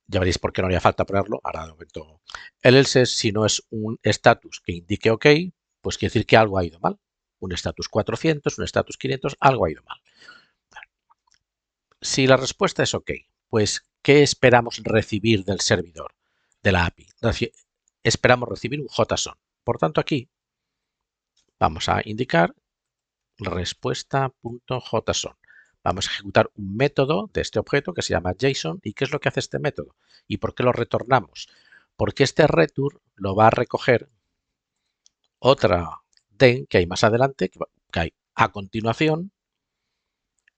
Ya veréis por qué no haría falta ponerlo. Ahora de momento. El else, si no es un status que indique OK, pues quiere decir que algo ha ido mal. Un status 400, un status 500, algo ha ido mal. Si la respuesta es OK, pues ¿qué esperamos recibir del servidor, de la API? Esperamos recibir un JSON. Por tanto, aquí vamos a indicar respuesta.json. Vamos a ejecutar un método de este objeto que se llama JSON. ¿Y qué es lo que hace este método? ¿Y por qué lo retornamos? Porque este return lo va a recoger otra den que hay más adelante, que hay a continuación,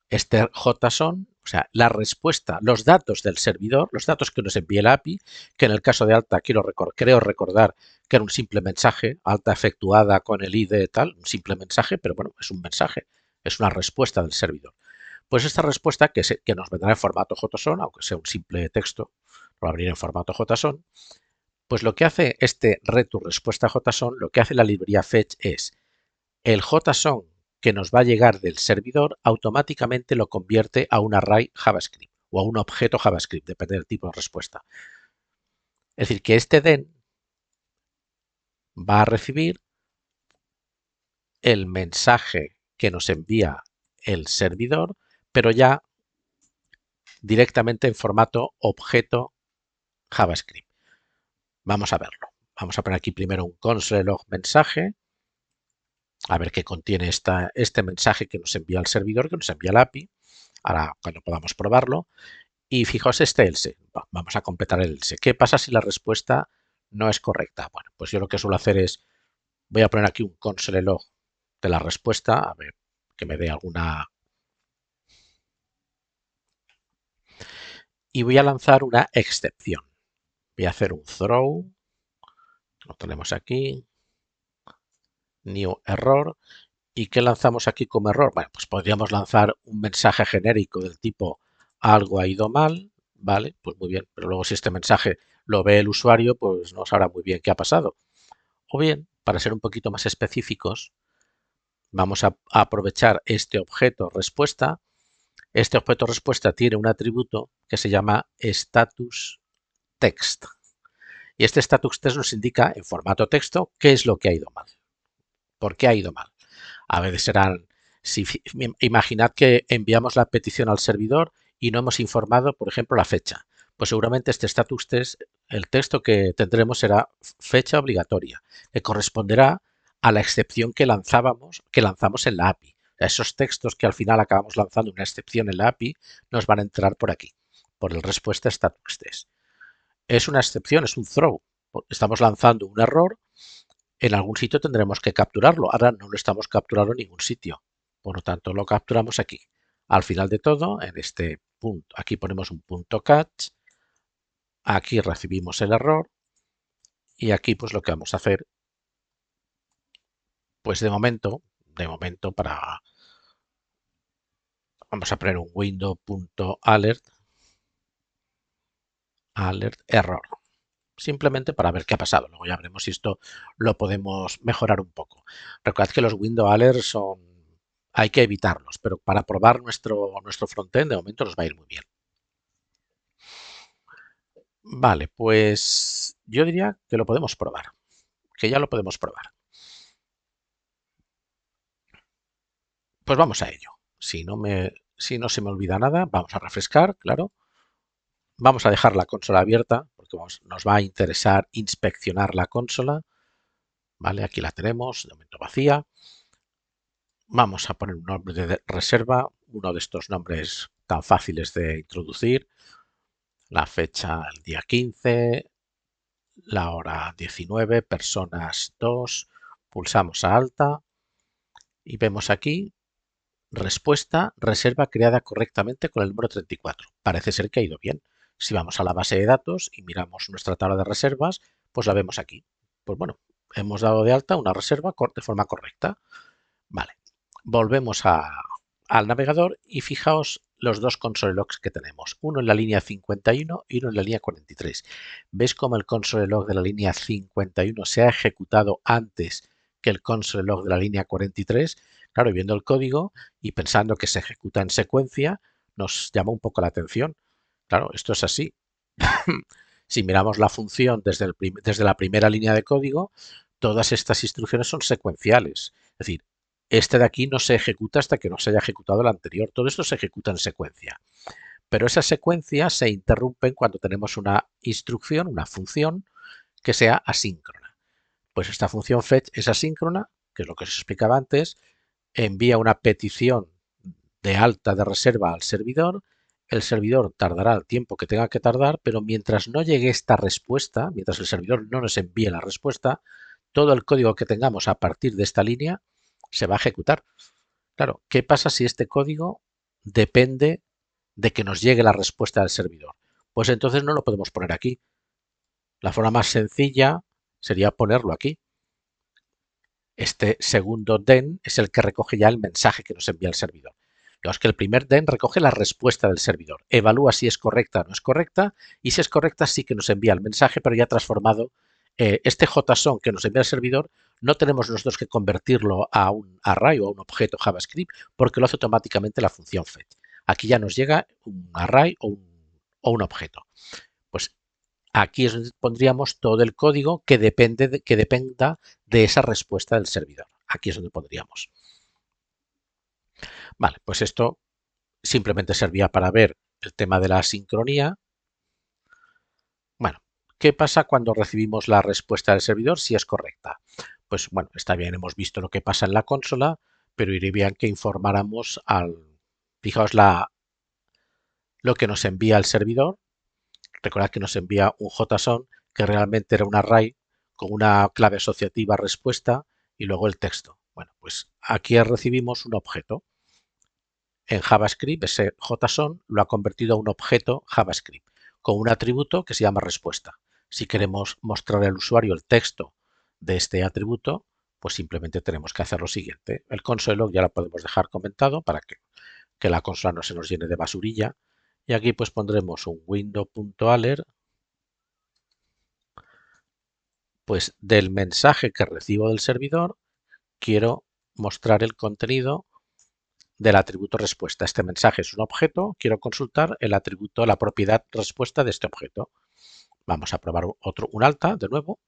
este JSON, o sea, la respuesta, los datos del servidor, los datos que nos envía la API, que en el caso de alta creo recordar que era un simple mensaje, alta efectuada con el ID tal, un simple mensaje, pero bueno, es un mensaje, es una respuesta del servidor. Pues esta respuesta que nos vendrá en formato JSON, aunque sea un simple texto, lo va a abrir en formato JSON, pues lo que hace este return respuesta JSON, lo que hace la librería fetch es el JSON que nos va a llegar del servidor automáticamente lo convierte a un array JavaScript o a un objeto JavaScript, depende del tipo de respuesta. Es decir, que este den va a recibir el mensaje que nos envía el servidor, pero ya directamente en formato objeto JavaScript. Vamos a verlo. Vamos a poner aquí primero un console log mensaje, a ver qué contiene este mensaje que nos envía el servidor, que nos envía la API, ahora cuando podamos probarlo. Y fijaos este else. Vamos a completar el else. ¿Qué pasa si la respuesta no es correcta? Bueno, pues yo lo que suelo hacer es, voy a poner aquí un console log de la respuesta, a ver que me dé alguna. Y voy a lanzar una excepción. Voy a hacer un throw, lo tenemos aquí, new error. ¿Y qué lanzamos aquí como error? Bueno, pues podríamos lanzar un mensaje genérico del tipo algo ha ido mal, ¿vale? Pues muy bien, pero luego si este mensaje lo ve el usuario, pues no sabrá muy bien qué ha pasado. O bien, para ser un poquito más específicos, vamos a aprovechar este objeto respuesta. Este objeto respuesta tiene un atributo que se llama status text. Y este status text nos indica en formato texto qué es lo que ha ido mal. ¿Por qué ha ido mal? A veces serán, imaginad que enviamos la petición al servidor y no hemos informado, por ejemplo, la fecha. Pues seguramente este status test, el texto que tendremos será fecha obligatoria, que corresponderá a la excepción que lanzamos en la API. Esos textos que al final acabamos lanzando una excepción en la API nos van a entrar por aquí, por el respuesta status test. Es una excepción, es un throw. Estamos lanzando un error, en algún sitio tendremos que capturarlo. Ahora no lo estamos capturando en ningún sitio. Por lo tanto, lo capturamos aquí. Al final de todo, en este punto, aquí ponemos un punto catch. Aquí recibimos el error. Y aquí pues lo que vamos a hacer, pues de momento vamos a poner un window.alert alert error. Simplemente para ver qué ha pasado. Luego ya veremos si esto lo podemos mejorar un poco. Recordad que los window alerts hay que evitarlos, pero para probar nuestro frontend de momento nos va a ir muy bien. Vale, pues yo diría que lo podemos probar, que ya lo podemos probar. Pues vamos a ello. Si no se me olvida nada, vamos a refrescar, claro. Vamos a dejar la consola abierta porque nos va a interesar inspeccionar la consola. Vale, aquí la tenemos, de momento vacía. Vamos a poner un nombre de reserva, uno de estos nombres tan fáciles de introducir. La fecha, el día 15, la hora 19, personas 2. Pulsamos a alta y vemos aquí respuesta, reserva creada correctamente con el número 34. Parece ser que ha ido bien. Si vamos a la base de datos y miramos nuestra tabla de reservas, pues la vemos aquí. Pues bueno, hemos dado de alta una reserva de forma correcta. Vale, volvemos al navegador y fijaos los dos console logs que tenemos, uno en la línea 51 y uno en la línea 43. ¿Ves cómo el console log de la línea 51 se ha ejecutado antes que el console log de la línea 43? Claro, viendo el código y pensando que se ejecuta en secuencia, nos llama un poco la atención. Claro, esto es así. Si miramos la función desde la primera línea de código, todas estas instrucciones son secuenciales. Es decir, este de aquí no se ejecuta hasta que no se haya ejecutado el anterior. Todo esto se ejecuta en secuencia. Pero esas secuencias se interrumpen cuando tenemos una instrucción, una función, que sea asíncrona. Pues esta función fetch es asíncrona, que es lo que os explicaba antes, envía una petición de alta de reserva al servidor, el servidor tardará el tiempo que tenga que tardar, pero mientras no llegue esta respuesta, mientras el servidor no nos envíe la respuesta, todo el código que tengamos a partir de esta línea se va a ejecutar. Claro, ¿qué pasa si este código depende de que nos llegue la respuesta del servidor? Pues entonces no lo podemos poner aquí. La forma más sencilla sería ponerlo aquí. Este segundo den es el que recoge ya el mensaje que nos envía el servidor. Digamos que el primer den recoge la respuesta del servidor, evalúa si es correcta o no es correcta, y si es correcta sí que nos envía el mensaje, pero ya transformado. Este JSON que nos envía el servidor no tenemos nosotros que convertirlo a un array o a un objeto JavaScript porque lo hace automáticamente la función fetch. Aquí ya nos llega un array o un objeto. Pues aquí es donde pondríamos todo el código que dependa de esa respuesta del servidor. Aquí es donde pondríamos. Vale, pues esto simplemente servía para ver el tema de la sincronía. Bueno, ¿qué pasa cuando recibimos la respuesta del servidor si es correcta? Pues bueno, está bien, hemos visto lo que pasa en la consola, pero iría bien que informáramos fijaos lo que nos envía el servidor. Recordad que nos envía un JSON que realmente era un array con una clave asociativa respuesta y luego el texto. Bueno, pues aquí recibimos un objeto. En JavaScript ese JSON lo ha convertido a un objeto JavaScript con un atributo que se llama respuesta. Si queremos mostrar al usuario el texto de este atributo, pues simplemente tenemos que hacer lo siguiente. El console log ya lo podemos dejar comentado para que la consola no se nos llene de basurilla. Y aquí pues pondremos un window.alert, pues del mensaje que recibo del servidor quiero mostrar el contenido del atributo respuesta. Este mensaje es un objeto, quiero consultar el atributo, la propiedad respuesta de este objeto. Vamos a probar un alta de nuevo.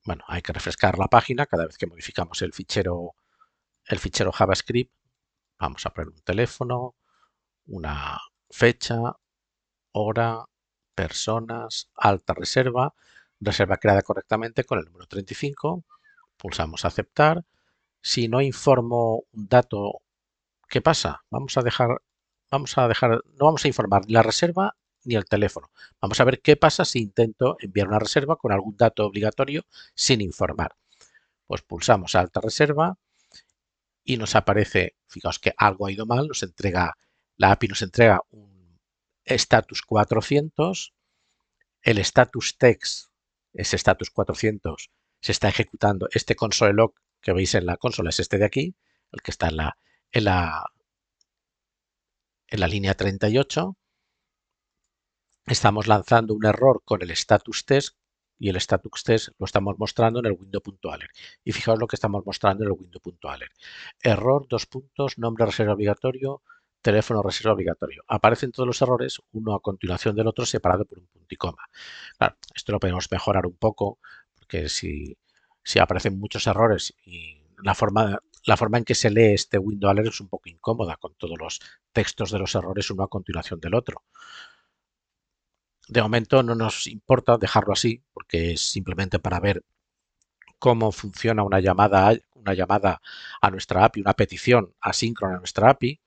Bueno, hay que refrescar la página cada vez que modificamos el fichero JavaScript. Vamos a poner un teléfono, una fecha, hora, personas, alta reserva, reserva creada correctamente con el número 35. Pulsamos aceptar. Si no informo un dato, ¿qué pasa? no vamos a informar ni la reserva ni el teléfono. Vamos a ver qué pasa si intento enviar una reserva con algún dato obligatorio sin informar. Pues pulsamos alta reserva y nos aparece, fijaos que algo ha ido mal, la API nos entrega un status 400, el status text, ese status 400 se está ejecutando, este console log que veis en la consola es este de aquí, el que está en la línea 38. Estamos lanzando un error con el status test y el status test lo estamos mostrando en el window.alert. Y fijaos lo que estamos mostrando en el window.alert. Error, nombre reserva obligatorio, teléfono reserva obligatorio. Aparecen todos los errores, uno a continuación del otro, separado por un punto y coma. Claro, esto lo podemos mejorar un poco, porque si aparecen muchos errores y la forma en que se lee este window alert es un poco incómoda, con todos los textos de los errores uno a continuación del otro. De momento no nos importa dejarlo así, porque es simplemente para ver cómo funciona una llamada a nuestra API, una petición asíncrona a nuestra API.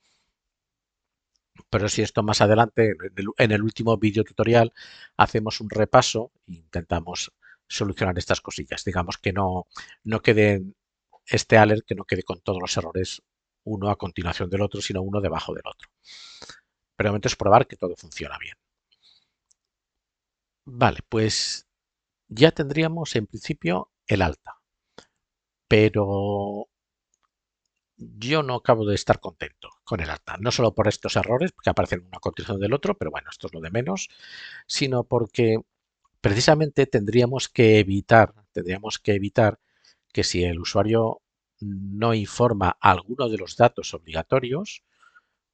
Pero si esto más adelante, en el último vídeo tutorial, hacemos un repaso e intentamos solucionar estas cosillas. Digamos que no quede este alert, que no quede con todos los errores uno a continuación del otro, sino uno debajo del otro. Pero de momento es probar que todo funciona bien. Vale, pues ya tendríamos en principio el alta, pero yo no acabo de estar contento con el alta, no solo por estos errores que aparecen una a continuación del otro, pero bueno, esto es lo de menos, sino porque precisamente tendríamos que evitar que si el usuario no informa alguno de los datos obligatorios,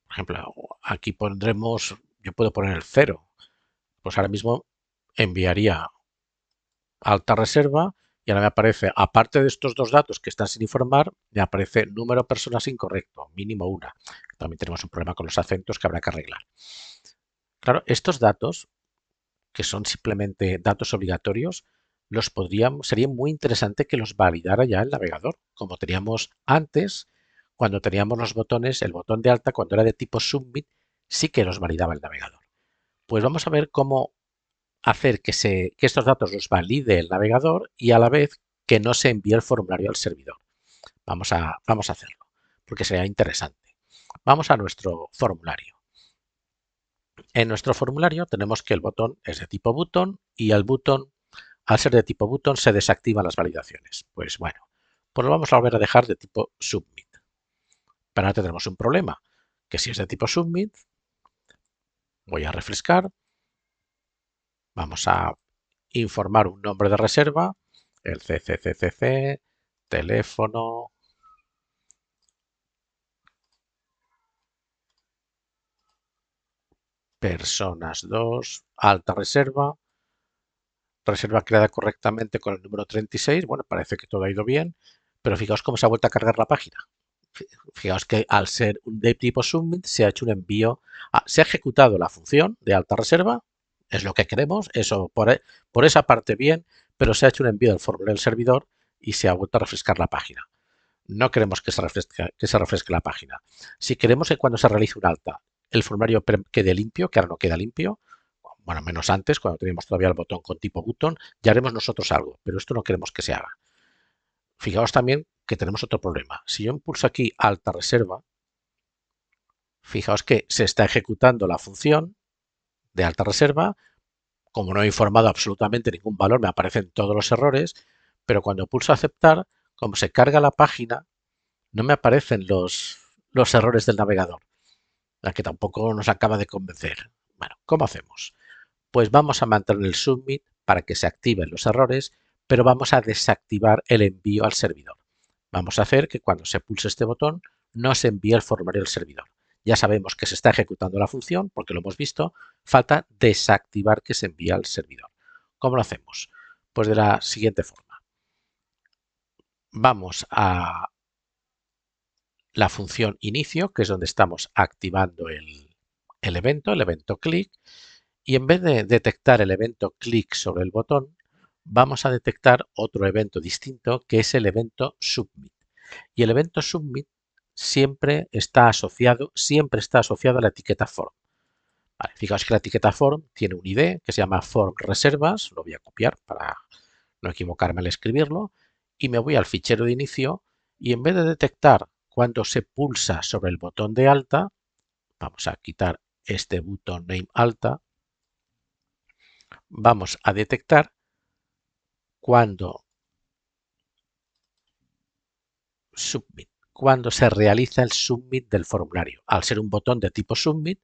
por ejemplo, aquí yo puedo poner el 0, pues ahora mismo enviaría alta reserva Y ahora me aparece, aparte de estos dos datos que están sin informar, me aparece número de personas incorrecto, mínimo una. También tenemos un problema con los acentos que habrá que arreglar. Claro, estos datos, que son simplemente datos obligatorios, sería muy interesante que los validara ya el navegador, como teníamos antes, cuando teníamos los botones, el botón de alta, cuando era de tipo submit, sí que los validaba el navegador. Pues vamos a ver cómo hacer que estos datos los valide el navegador y a la vez que no se envíe el formulario al servidor. Vamos a hacerlo, porque sería interesante. Vamos a nuestro formulario. En nuestro formulario tenemos que el botón es de tipo button y el button, al ser de tipo button, se desactivan las validaciones. Pues bueno, pues lo vamos a volver a dejar de tipo submit. Pero ahora tendremos un problema, que si es de tipo submit, voy a refrescar, vamos a informar un nombre de reserva, el CCCCC, teléfono, personas 2, alta reserva, reserva creada correctamente con el número 36. Bueno, parece que todo ha ido bien, pero fijaos cómo se ha vuelto a cargar la página. Fijaos que al ser un de tipo submit se ha hecho un envío, se ha ejecutado la función de alta reserva, es lo que queremos, eso por esa parte bien, pero se ha hecho un envío del formulario del servidor y se ha vuelto a refrescar la página. No queremos que se refresque la página. Si queremos que cuando se realice un alta el formulario quede limpio, que ahora no queda limpio, bueno, menos antes, cuando teníamos todavía el botón con tipo button, ya haremos nosotros algo, pero esto no queremos que se haga. Fijaos también que tenemos otro problema. Si yo impulso aquí alta reserva, fijaos que se está ejecutando la función de alta reserva. Como no he informado absolutamente ningún valor, me aparecen todos los errores, pero cuando pulso aceptar, como se carga la página, no me aparecen los errores del navegador, la que tampoco nos acaba de convencer. Bueno, ¿cómo hacemos? Pues vamos a mantener el submit para que se activen los errores, pero vamos a desactivar el envío al servidor. Vamos a hacer que cuando se pulse este botón no se envíe el formulario al servidor. Ya sabemos que se está ejecutando la función porque lo hemos visto. Falta desactivar que se envíe al servidor. ¿Cómo lo hacemos? Pues de la siguiente forma. Vamos a la función inicio, que es donde estamos activando el evento click, y en vez de detectar el evento clic sobre el botón, vamos a detectar otro evento distinto que es el evento submit. Y el evento submit siempre está asociado a la etiqueta form. Vale, fijaos que la etiqueta form tiene un ID que se llama form reservas, lo voy a copiar para no equivocarme al escribirlo, y me voy al fichero de inicio y en vez de detectar cuando se pulsa sobre el botón de alta, vamos a quitar este button name alta, vamos a detectar cuando submit, cuando se realiza el submit del formulario. Al ser un botón de tipo submit,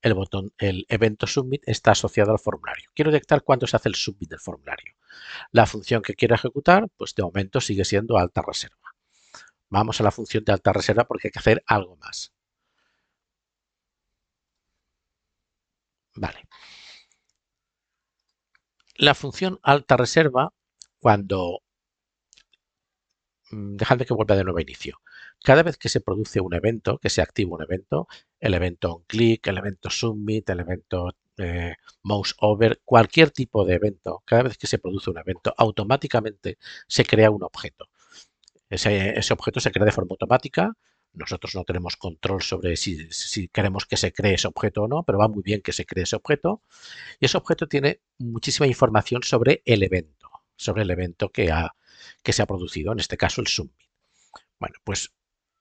el evento submit está asociado al formulario. Quiero detectar cuándo se hace el submit del formulario. La función que quiero ejecutar, pues de momento sigue siendo alta reserva. Vamos a la función de alta reserva porque hay que hacer algo más. Vale. La función alta reserva, cuando dejadme que vuelva de nuevo a inicio. Cada vez que se produce un evento, que se activa un evento, el evento onClick, el evento submit, el evento mouse over, cualquier tipo de evento, cada vez que se produce un evento, automáticamente se crea un objeto. Ese objeto se crea de forma automática. Nosotros no tenemos control sobre si queremos que se cree ese objeto o no, pero va muy bien que se cree ese objeto. Y ese objeto tiene muchísima información sobre el evento que se ha producido, en este caso el submit. Bueno, pues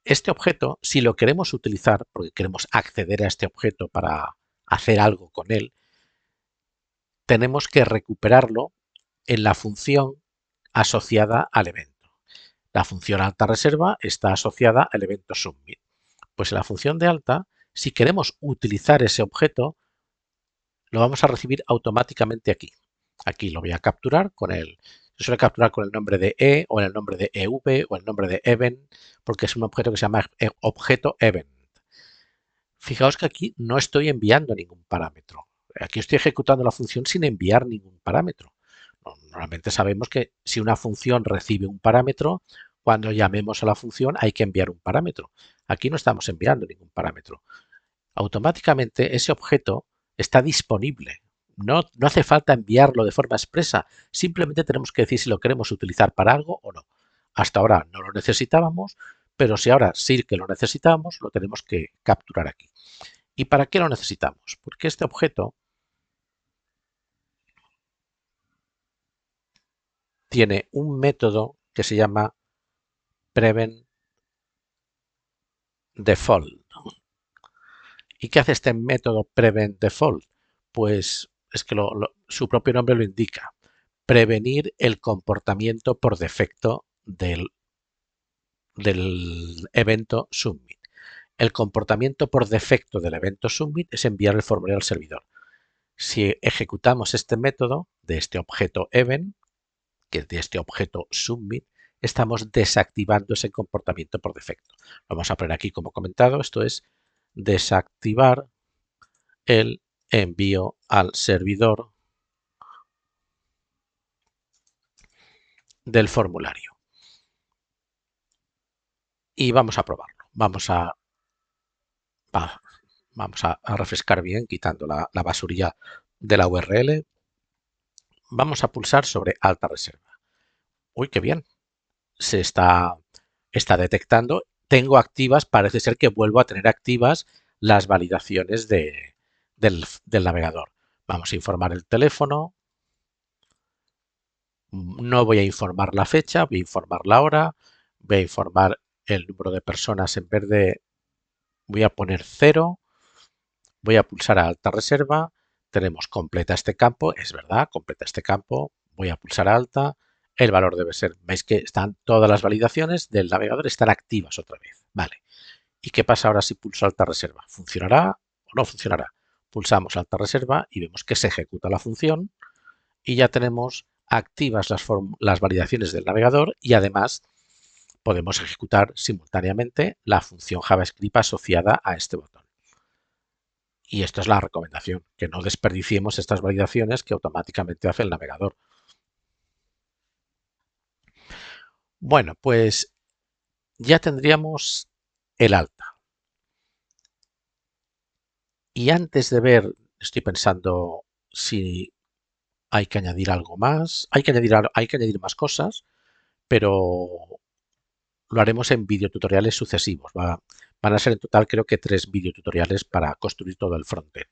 este objeto, si lo queremos utilizar, porque queremos acceder a este objeto para hacer algo con él, tenemos que recuperarlo en la función asociada al evento. La función alta reserva está asociada al evento submit. Pues en la función de alta, si queremos utilizar ese objeto, lo vamos a recibir automáticamente aquí. Aquí lo voy a capturar con se suele capturar con el nombre de E o el nombre de EV o el nombre de event, porque es un objeto que se llama objeto event. Fijaos que aquí no estoy enviando ningún parámetro. Aquí estoy ejecutando la función sin enviar ningún parámetro. Normalmente sabemos que si una función recibe un parámetro, cuando llamemos a la función hay que enviar un parámetro. Aquí no estamos enviando ningún parámetro. Automáticamente ese objeto está disponible. No hace falta enviarlo de forma expresa, simplemente tenemos que decir si lo queremos utilizar para algo o no. Hasta ahora no lo necesitábamos, pero si ahora sí que lo necesitamos, lo tenemos que capturar aquí. ¿Y para qué lo necesitamos? Porque este objeto tiene un método que se llama prevent default. ¿Y qué hace este método prevent default? Pues es que su propio nombre lo indica. Prevenir el comportamiento por defecto del evento submit. El comportamiento por defecto del evento submit es enviar el formulario al servidor. Si ejecutamos este método de este objeto event, que es de este objeto submit, estamos desactivando ese comportamiento por defecto. Lo vamos a poner aquí como comentado. Esto es desactivar el envío al servidor del formulario. Y vamos a probarlo. Vamos a refrescar bien, quitando la basurilla de la URL. Vamos a pulsar sobre alta reserva. Uy, qué bien. Se está detectando. Tengo activas, parece ser que vuelvo a tener activas las validaciones del navegador. Vamos a informar el teléfono. No voy a informar la fecha, voy a informar la hora, voy a informar el número de personas en vez de... Voy a poner 0, voy a pulsar a alta reserva, tenemos completa este campo, es verdad, completa este campo, voy a pulsar a alta, el valor debe ser, veis que están todas las validaciones del navegador, están activas otra vez, vale. ¿Y qué pasa ahora si pulso alta reserva? ¿Funcionará o no funcionará? Pulsamos alta reserva y vemos que se ejecuta la función y ya tenemos activas las validaciones del navegador y además podemos ejecutar simultáneamente la función JavaScript asociada a este botón. Y esto es la recomendación, que no desperdiciemos estas validaciones que automáticamente hace el navegador. Bueno, pues ya tendríamos el alta. Y antes de ver, estoy pensando si hay que añadir algo más. Hay que añadir más cosas, pero lo haremos en videotutoriales sucesivos. Van a ser en total creo que 3 videotutoriales para construir todo el frontend.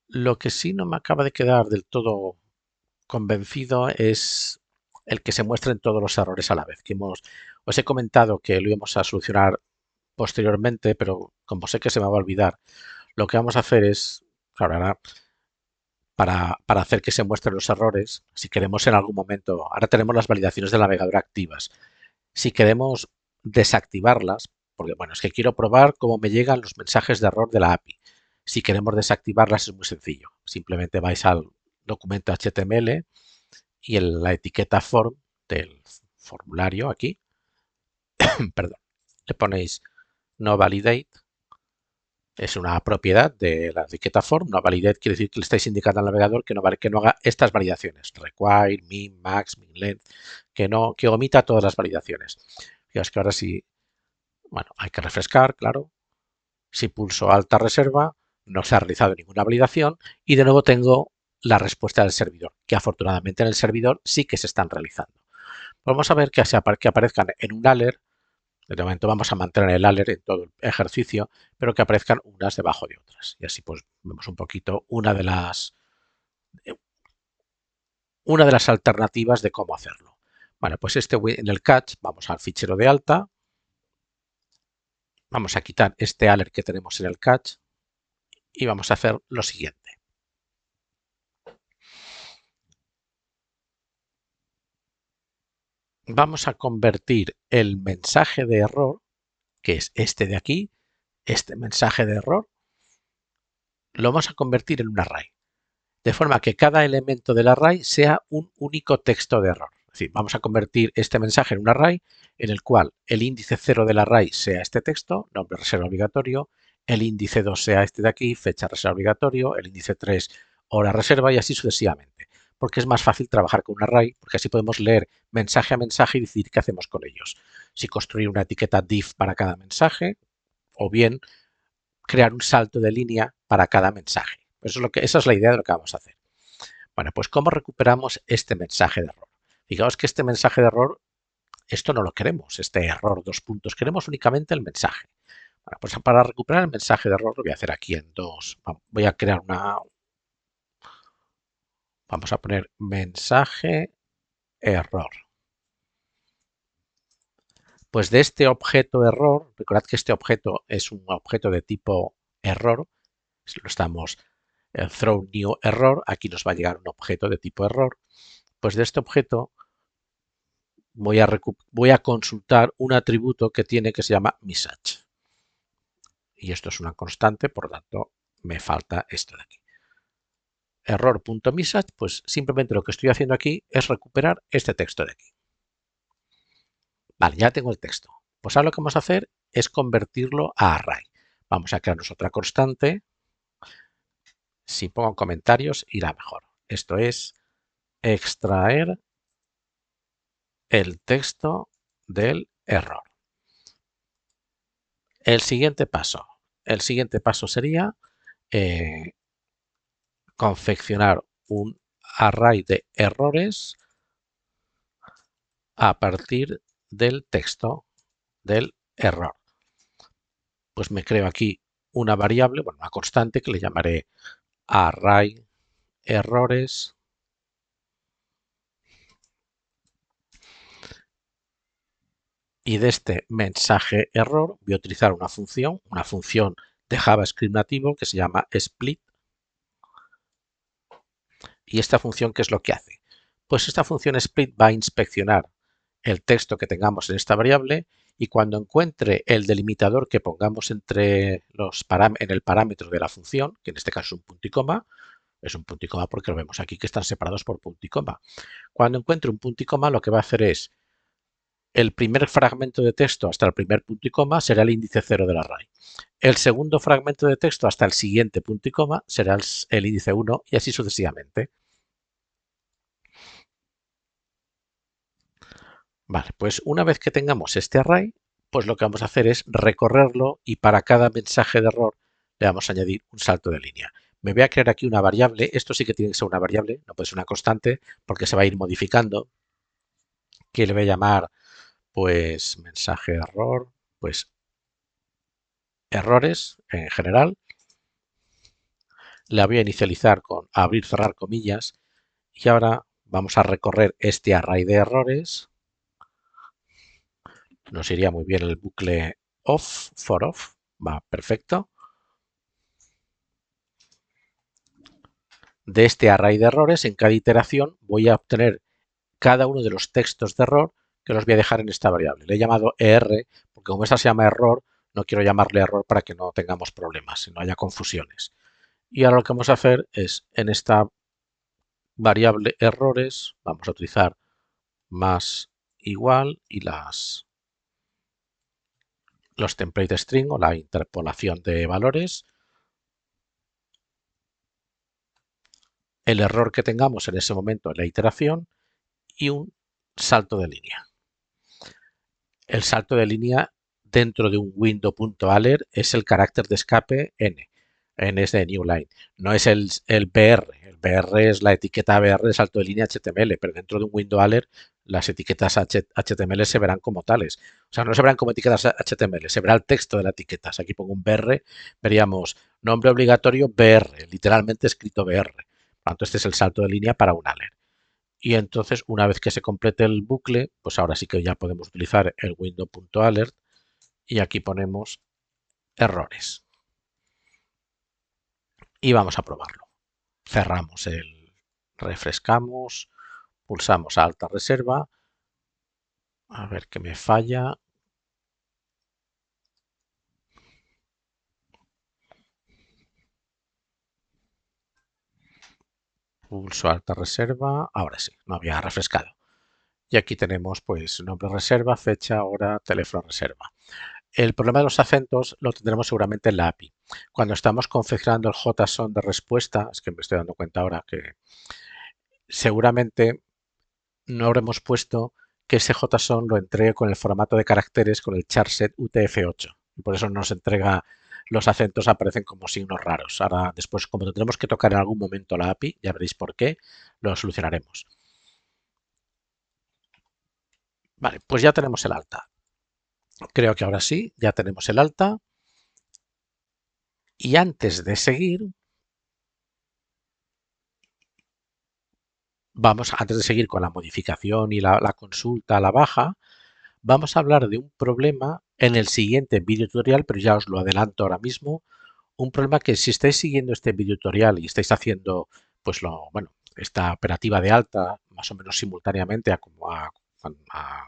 Lo que sí no me acaba de quedar del todo convencido es el que se muestren todos los errores a la vez. Os he comentado que lo íbamos a solucionar posteriormente, pero como sé que se me va a olvidar, lo que vamos a hacer es, claro, ahora para hacer que se muestren los errores, si queremos en algún momento, ahora tenemos las validaciones del navegador activas, si queremos desactivarlas, porque bueno, es que quiero probar cómo me llegan los mensajes de error de la API. Si queremos desactivarlas es muy sencillo. Simplemente vais al documento HTML y en la etiqueta form del formulario aquí, perdón, le ponéis no validate. Es una propiedad de la etiqueta form. No validate quiere decir que le estáis indicando al navegador que no haga estas validaciones. Require, min, max, min length, que omita todas las validaciones. Fijaos que ahora sí, bueno, hay que refrescar, claro. Si pulso alta reserva, no se ha realizado ninguna validación y de nuevo tengo la respuesta del servidor, que afortunadamente en el servidor sí que se están realizando. Vamos a ver que aparezcan en un alert. De momento vamos a mantener el alert en todo el ejercicio, pero que aparezcan unas debajo de otras. Y así pues vemos un poquito una de las alternativas de cómo hacerlo. Bueno, pues en el catch vamos al fichero de alta. Vamos a quitar este alert que tenemos en el catch y vamos a hacer lo siguiente. Vamos a convertir el mensaje de error, que es este de aquí, este mensaje de error, lo vamos a convertir en un array. De forma que cada elemento del array sea un único texto de error. Es decir, vamos a convertir este mensaje en un array en el cual el índice 0 del array sea este texto, nombre reserva obligatorio, el índice 2 sea este de aquí, fecha reserva obligatorio, el índice 3 hora reserva y así sucesivamente. porque es más fácil trabajar con un array, porque así podemos leer mensaje a mensaje y decidir qué hacemos con ellos. Si construir una etiqueta div para cada mensaje o bien crear un salto de línea para cada mensaje. Esa es la idea de lo que vamos a hacer. Bueno, pues ¿cómo recuperamos este mensaje de error? Digamos que este mensaje de error, esto no lo queremos, este error dos puntos, queremos únicamente el mensaje. Bueno, pues para recuperar el mensaje de error lo voy a hacer aquí en dos. Voy a crear vamos a poner mensaje error. Pues de este objeto error, recordad que este objeto es un objeto de tipo error, lo estamos throw new error, aquí nos va a llegar un objeto de tipo error, pues de este objeto voy a consultar un atributo que tiene que se llama message. Y esto es una constante, por lo tanto me falta esto de aquí. Error.message, pues simplemente lo que estoy haciendo aquí es recuperar este texto de aquí. Vale, ya tengo el texto. Pues ahora lo que vamos a hacer es convertirlo a array. Vamos a crearnos otra constante. Si pongo comentarios irá mejor. Esto es extraer el texto del error. El siguiente paso sería confeccionar un array de errores a partir del texto del error. Pues me creo aquí una variable, bueno, una constante que le llamaré array errores y de este mensaje error voy a utilizar una función de JavaScript nativo que se llama split. ¿Y esta función qué es lo que hace? Pues esta función split va a inspeccionar el texto que tengamos en esta variable y cuando encuentre el delimitador que pongamos en el parámetro de la función, que en este caso es un punto y coma, es un punto y coma porque lo vemos aquí que están separados por punto y coma. Cuando encuentre un punto y coma lo que va a hacer es el primer fragmento de texto hasta el primer punto y coma será el índice 0 del array. El segundo fragmento de texto hasta el siguiente punto y coma será el índice 1 y así sucesivamente. Vale, pues una vez que tengamos este array, pues lo que vamos a hacer es recorrerlo y para cada mensaje de error le vamos a añadir un salto de línea. Me voy a crear aquí una variable, esto sí que tiene que ser una variable, no puede ser una constante porque se va a ir modificando, que le voy a llamar pues mensaje error, pues errores en general. La voy a inicializar con abrir, cerrar comillas y ahora vamos a recorrer este array de errores. Nos iría muy bien el bucle for off, va perfecto. De este array de errores, en cada iteración voy a obtener cada uno de los textos de error que los voy a dejar en esta variable. Le he llamado ER porque como esta se llama error, no quiero llamarle error para que no tengamos problemas y no haya confusiones. Y ahora lo que vamos a hacer es en esta variable errores vamos a utilizar más igual y los template string o la interpolación de valores. El error que tengamos en ese momento en la iteración y un salto de línea. El salto de línea dentro de un window.alert es el carácter de escape n. N es de new line. No es el BR. El BR es la etiqueta BR de salto de línea HTML, pero dentro de un window alert las etiquetas HTML se verán como tales. O sea, no se verán como etiquetas HTML, se verá el texto de la etiqueta. Si aquí pongo un BR, veríamos nombre obligatorio BR, literalmente escrito BR. Por lo tanto, este es el salto de línea para un alert. Y entonces, una vez que se complete el bucle, pues ahora sí que ya podemos utilizar el window.alert y aquí ponemos errores. Y vamos a probarlo. Cerramos refrescamos, pulsamos alta reserva, a ver qué me falla. Pulso alta reserva, ahora sí, no había refrescado. Y aquí tenemos pues nombre reserva, fecha, hora, teléfono reserva. El problema de los acentos lo tendremos seguramente en la API. Cuando estamos configurando el JSON de respuesta, es que me estoy dando cuenta ahora que seguramente no habremos puesto que ese JSON lo entregue con el formato de caracteres con el charset UTF-8 y por eso nos entrega los acentos aparecen como signos raros. Ahora después, como tendremos que tocar en algún momento la API, ya veréis por qué, lo solucionaremos. Vale, pues ya tenemos el alta. Creo que ahora sí, ya tenemos el alta. Y antes de seguir, antes de seguir con la modificación y la consulta a la baja, vamos a hablar de un problema en el siguiente video tutorial, pero ya os lo adelanto ahora mismo. Un problema que si estáis siguiendo este video tutorial y estáis haciendo, pues bueno, esta operativa de alta más o menos simultáneamente a como la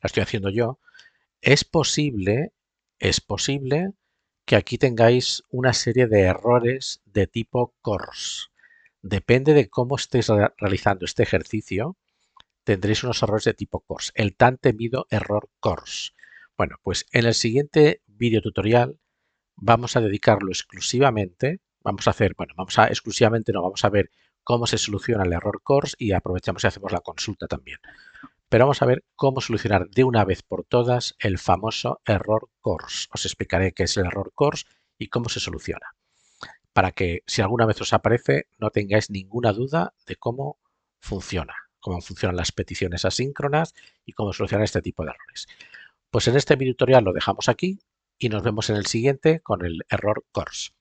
estoy haciendo yo, es es posible que aquí tengáis una serie de errores de tipo CORS. Depende de cómo estéis realizando este ejercicio, tendréis unos errores de tipo CORS, el tan temido error CORS. Bueno, pues en el siguiente video tutorial vamos a dedicarlo exclusivamente, vamos a ver cómo se soluciona el error CORS y aprovechamos y hacemos la consulta también. Pero vamos a ver cómo solucionar de una vez por todas el famoso error CORS. Os explicaré qué es el error CORS y cómo se soluciona, para que si alguna vez os aparece no tengáis ninguna duda de cómo funcionan las peticiones asíncronas y cómo solucionar este tipo de errores. Pues en este video tutorial lo dejamos aquí y nos vemos en el siguiente con el error CORS.